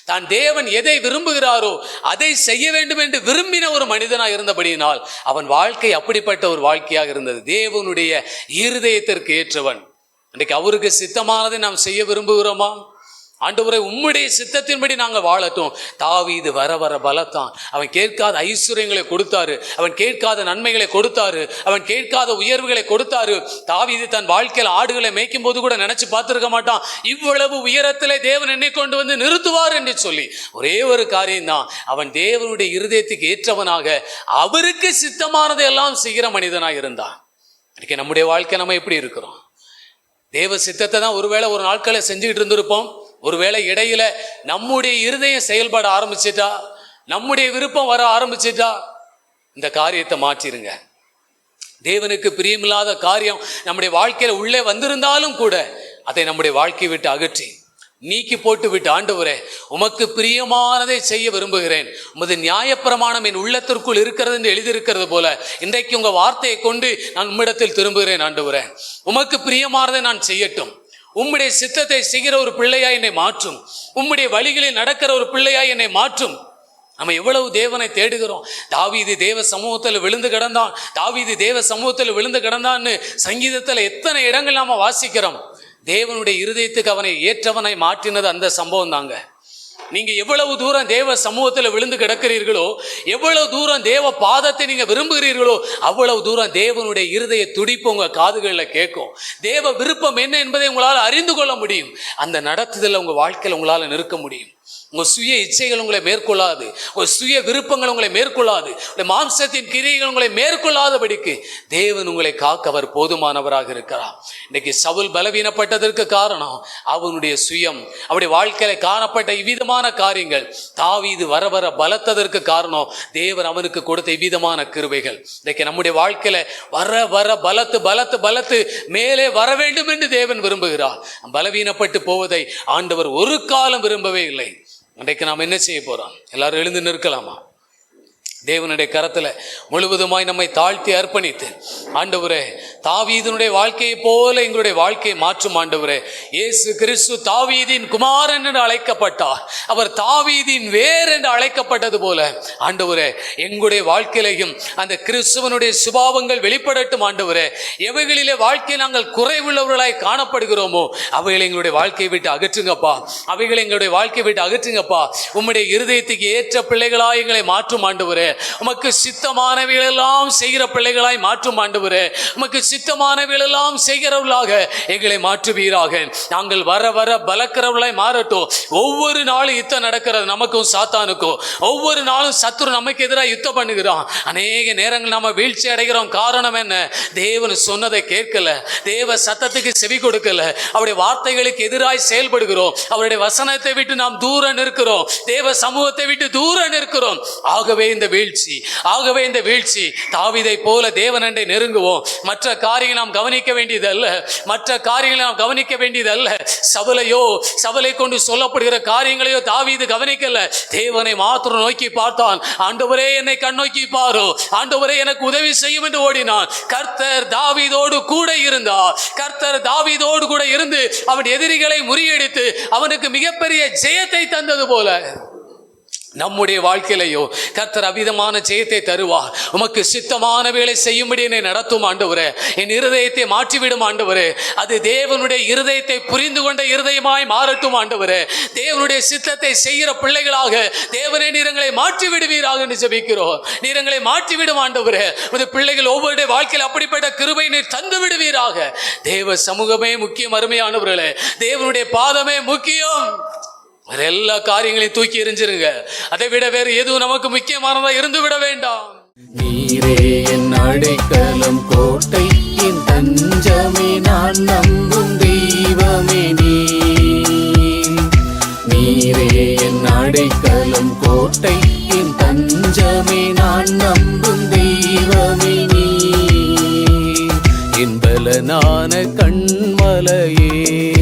தான் தேவன் எதை விரும்புகிறாரோ அதை செய்ய வேண்டும் என்று விரும்பின ஒரு மனிதனாக இருந்தபடியினால் அவன் வாழ்க்கை அப்படிப்பட்ட ஒரு வாழ்க்கையாக இருந்தது. தேவனுடைய இருதயத்திற்கு ஏற்றவன். இன்றைக்கு அவருக்கு சித்தமானதை நாம் செய்ய விரும்புகிறோமா? ஆண்டவரே, உம்முடைய சித்தத்தின்படி நாங்கள் வாழட்டும். தாவீது வர வர பலத்தான். அவன் கேட்காத ஐஸ்வர்யங்களை கொடுத்தாரு, அவன் கேட்காத நன்மைகளை கொடுத்தாரு, அவன் கேட்காத உயர்வுகளை கொடுத்தாரு. தாவீது தன் வாழ்க்கையில் ஆடுகளை மேய்க்கும் போது கூட நினைச்சு பார்த்திருக்க மாட்டான், இவ்வளவு உயரத்திலே தேவன் என்னை கொண்டு வந்து நிறுத்துவார் என்று சொல்லி. ஒரே ஒரு காரியம்தான், அவன் தேவனுடைய இருதயத்துக்கு ஏற்றவனாக அவருக்கு சித்தமானதை எல்லாம் செய்கிற மனிதனாக இருந்தான். இன்னைக்கு நம்முடைய வாழ்க்கை நம்ம எப்படி இருக்கிறோம்? தேவ சித்தத்தை தான் ஒருவேளை ஒரு நாட்களை செஞ்சுக்கிட்டு இருந்திருப்போம். ஒருவேளை இடையில நம்முடைய இருதயம் செயல்பட ஆரம்பிச்சிட்டா, நம்முடைய விருப்பம் வர ஆரம்பிச்சிட்டா, இந்த காரியத்தை மாற்றிருங்க. தேவனுக்கு பிரியமில்லாத காரியம் நம்முடைய வாழ்க்கையில உள்ளே வந்திருந்தாலும் கூட அதை நம்முடைய வாழ்க்கையை விட்டு அகற்றி நீக்கி போட்டு விட்டு, ஆண்டவரே, உமக்கு பிரியமானதை செய்ய விரும்புகிறேன், உமது நியாயப்பிரமாணம் என் உள்ளத்திற்குள் இருக்கிறது என்று எழுதியிருக்கிறது போல இன்றைக்கு உங்க வார்த்தையை கொண்டு நான் உம்மிடத்தில் திரும்புகிறேன். ஆண்டவரே, உமக்கு பிரியமானதை நான் செய்யட்டும். உம்முடைய சித்தத்தை செய்கிற ஒரு பிள்ளையாய் என்னை மாற்றும். உம்முடைய வழிகளில் நடக்கிற ஒரு பிள்ளையாய் என்னை மாற்றும். நம்ம எவ்வளவு தேவனை தேடுகிறோம். தாவீது தேவ சமூகத்தில் விழுந்து கிடந்தான், தாவீது தேவ சமூகத்தில் விழுந்து கிடந்தான்னு சங்கீதத்தில் எத்தனை இடங்கள் நாம வாசிக்கிறோம். தேவனுடைய இருதயத்துக்கு அவனை ஏற்றவனை மாற்றினது அந்த சம்பவம் தாங்க. நீங்க எவ்வளவு தூரம் தேவ சமூகத்தில் விழுந்து கிடக்கிறீர்களோ, எவ்வளவு தூரம் தேவ பாதத்தை நீங்க விரும்புகிறீர்களோ, அவ்வளவு தூரம் தேவனுடைய இருதய துடிப்பு உங்க காதுகளில் கேட்கும். தேவ விருப்பம் என்ன என்பதை உங்களால் அறிந்து கொள்ள முடியும். அந்த நடத்துதல் உங்க வாழ்க்கையில் உங்களால் நிற்க முடியும். உங்க சுய இச்சைகள் உங்களை மேற்கொள்ளாது, உங்க சுய விருப்பங்கள் உங்களை மேற்கொள்ளாது, மாம்சத்தின் கிரியைகள் உங்களை மேற்கொள்ளாதபடிக்கு தேவன் உங்களை காக்க அவர் போதுமானவராக இருக்கிறார். இன்னைக்கு சவுல் பலவீனப்பட்டதற்கு காரணம் அவனுடைய சுயம். அவருடைய வாழ்க்கையில காணப்பட்ட இவ்விதமான காரியங்கள். தாவீது வர வர பலத்ததற்கு காரணம் தேவன் அவனுக்கு கொடுத்த இவ்விதமான கிருபைகள். இன்னைக்கு நம்முடைய வாழ்க்கையில வர வர பலத்து பலத்து பலத்து மேலே வர வேண்டும் என்று தேவன் விரும்புகிறார். பலவீனப்பட்டு போவதை ஆண்டவர் ஒரு காலம் விரும்பவே இல்லை. இன்றைக்கு நாம் என்ன செய்ய போறோம்? எல்லாரும் எழுந்து நிற்கலாமா? தேவனுடைய கரத்துல முழுவதுமாய் நம்மை தாழ்த்தி அர்ப்பணித்து, ஆண்டவரே, தாவீதினுடைய வாழ்க்கையை போல எங்களுடைய வாழ்க்கையை மாற்றும். ஆண்டவரே, இயேசு கிறிஸ்து தாவீதின் குமாரன் என்று அழைக்கப்பட்டார். அவர் தாவீதின் வேர் என்று அழைக்கப்பட்டது போல ஆண்டவரே, எங்களுடைய வாழ்க்கையிலையும் அந்த கிறிஸ்துவனுடைய சுபாவங்கள் வெளிப்படட்டும். ஆண்டவரே, எவைகளிலே வாழ்க்கையை நாங்கள் குறைவுள்ளவர்களாய் காணப்படுகிறோமோ அவைகளை எங்களுடைய வாழ்க்கையை விட்டு அகற்றுங்கப்பா. அவைகளை எங்களுடைய வாழ்க்கையை விட்டு அகற்றுங்கப்பா. உம்முடைய இருதயத்துக்கு ஏற்ற பிள்ளைகளாய் எங்களை மாற்றும். ஆண்டவரே, உமக்கு சித்தமானவைகள் எல்லாம் செய்கிற பிள்ளைகளாய் மாற்றும். ஆண்டவரே, உமக்கு சித்தமானவைகள் எல்லாம் செய்கிறவர்களாக எங்களை மாற்றுவீராக. நாங்கள் வர வர பலக்கிறவர்களாய் மாறட்டும். ஒவ்வொரு நாளும் யுத்தம் நடக்கிறது நமக்கும் சாத்தானுக்கும். ஒவ்வொரு நாளும் சத்துரு நமக்கு எதிராக யுத்தம் பண்ணுகிறான். அநேக நேரங்கள் நாம வீழ்ச்சி அடைகிறோம். காரணம் என்ன? தேவன் சொன்னதை கேட்கல, தேவ சத்தத்துக்கு செவி கொடுக்கல, அவருடைய வார்த்தைகளுக்கு எதிராய் செயல்படுகிறோம். அவருடைய வசனத்தை விட்டு நாம் தூரம் நிற்கிறோம், தேவ சமூகத்தை விட்டு தூரம் நிற்கிறோம். ஆகவே இந்த வீழ்ச்சி தாவீதை போல தேவனண்டை நெருங்குவோம். மற்ற காரியங்களை நாம் கவனிக்க வேண்டியதல்ல, மற்ற காரியங்களை நாம் கவனிக்க வேண்டியதல்ல. சவுலை கொண்டு சொல்லப்படுகிற காரியங்களையோ தாவீது கவனிக்கல. தேவனை மாத்திரம் நோக்கி பார்த்தான். ஆண்டவரே என்னை கண்ணோக்கி பாரோ, ஆண்டவரே எனக்கு உதவி செய்யும் என்று ஓடினான். கர்த்தர் தாவீதோடு கூட இருந்தார். கர்த்தர் தாவீதோடு கூட இருந்து அவன் எதிரிகளை முறியடித்து அவனுக்கு மிகப்பெரிய ஜெயத்தை தந்தது போல நம்முடைய வாழ்க்கையிலையோ கர்த்தர் அவிதமான ஜெயத்தை தருவார். உமக்கு சித்தமான வேலை செய்யும்படி என்னை நடத்தும் ஆண்டவரே, என் இருதயத்தை மாற்றிவிடும் ஆண்டவரே. அது தேவனுடைய இருதயத்தை புரிந்து கொண்ட இருதயமாய் மாறட்டும் ஆண்டவரே. தேவனுடைய சித்தத்தை செய்கிற பிள்ளைகளாக தேவனே நீரங்களை மாற்றி விடுவீராக என்று ஜெபிக்கிறோம். நீரங்களை மாற்றிவிடும் ஆண்டவரே. உடைய பிள்ளைகள் ஒவ்வொருடைய வாழ்க்கையில் அப்படிப்பட்ட கிருபை நீர் தந்து விடுவீராக. தேவ சமூகமே முக்கியம் அருமையானவர்களே. தேவனுடைய பாதமே முக்கியம். எல்லா காரியங்களையும் தூக்கி எறிஞ்சிருங்க. அதை விட வேறு எதுவும் நமக்கு முக்கியமானதா இருந்து விட வேண்டாம். நீரே என் அடைக்கலம் கோட்டை, என் தஞ்சமே, நான் நம்பும் தெய்வமே நீரே என் அடைக்கலம் கோட்டை, என் தஞ்சமே, நான் நம்பும் தெய்வமே என் பலனான கண்மலையே.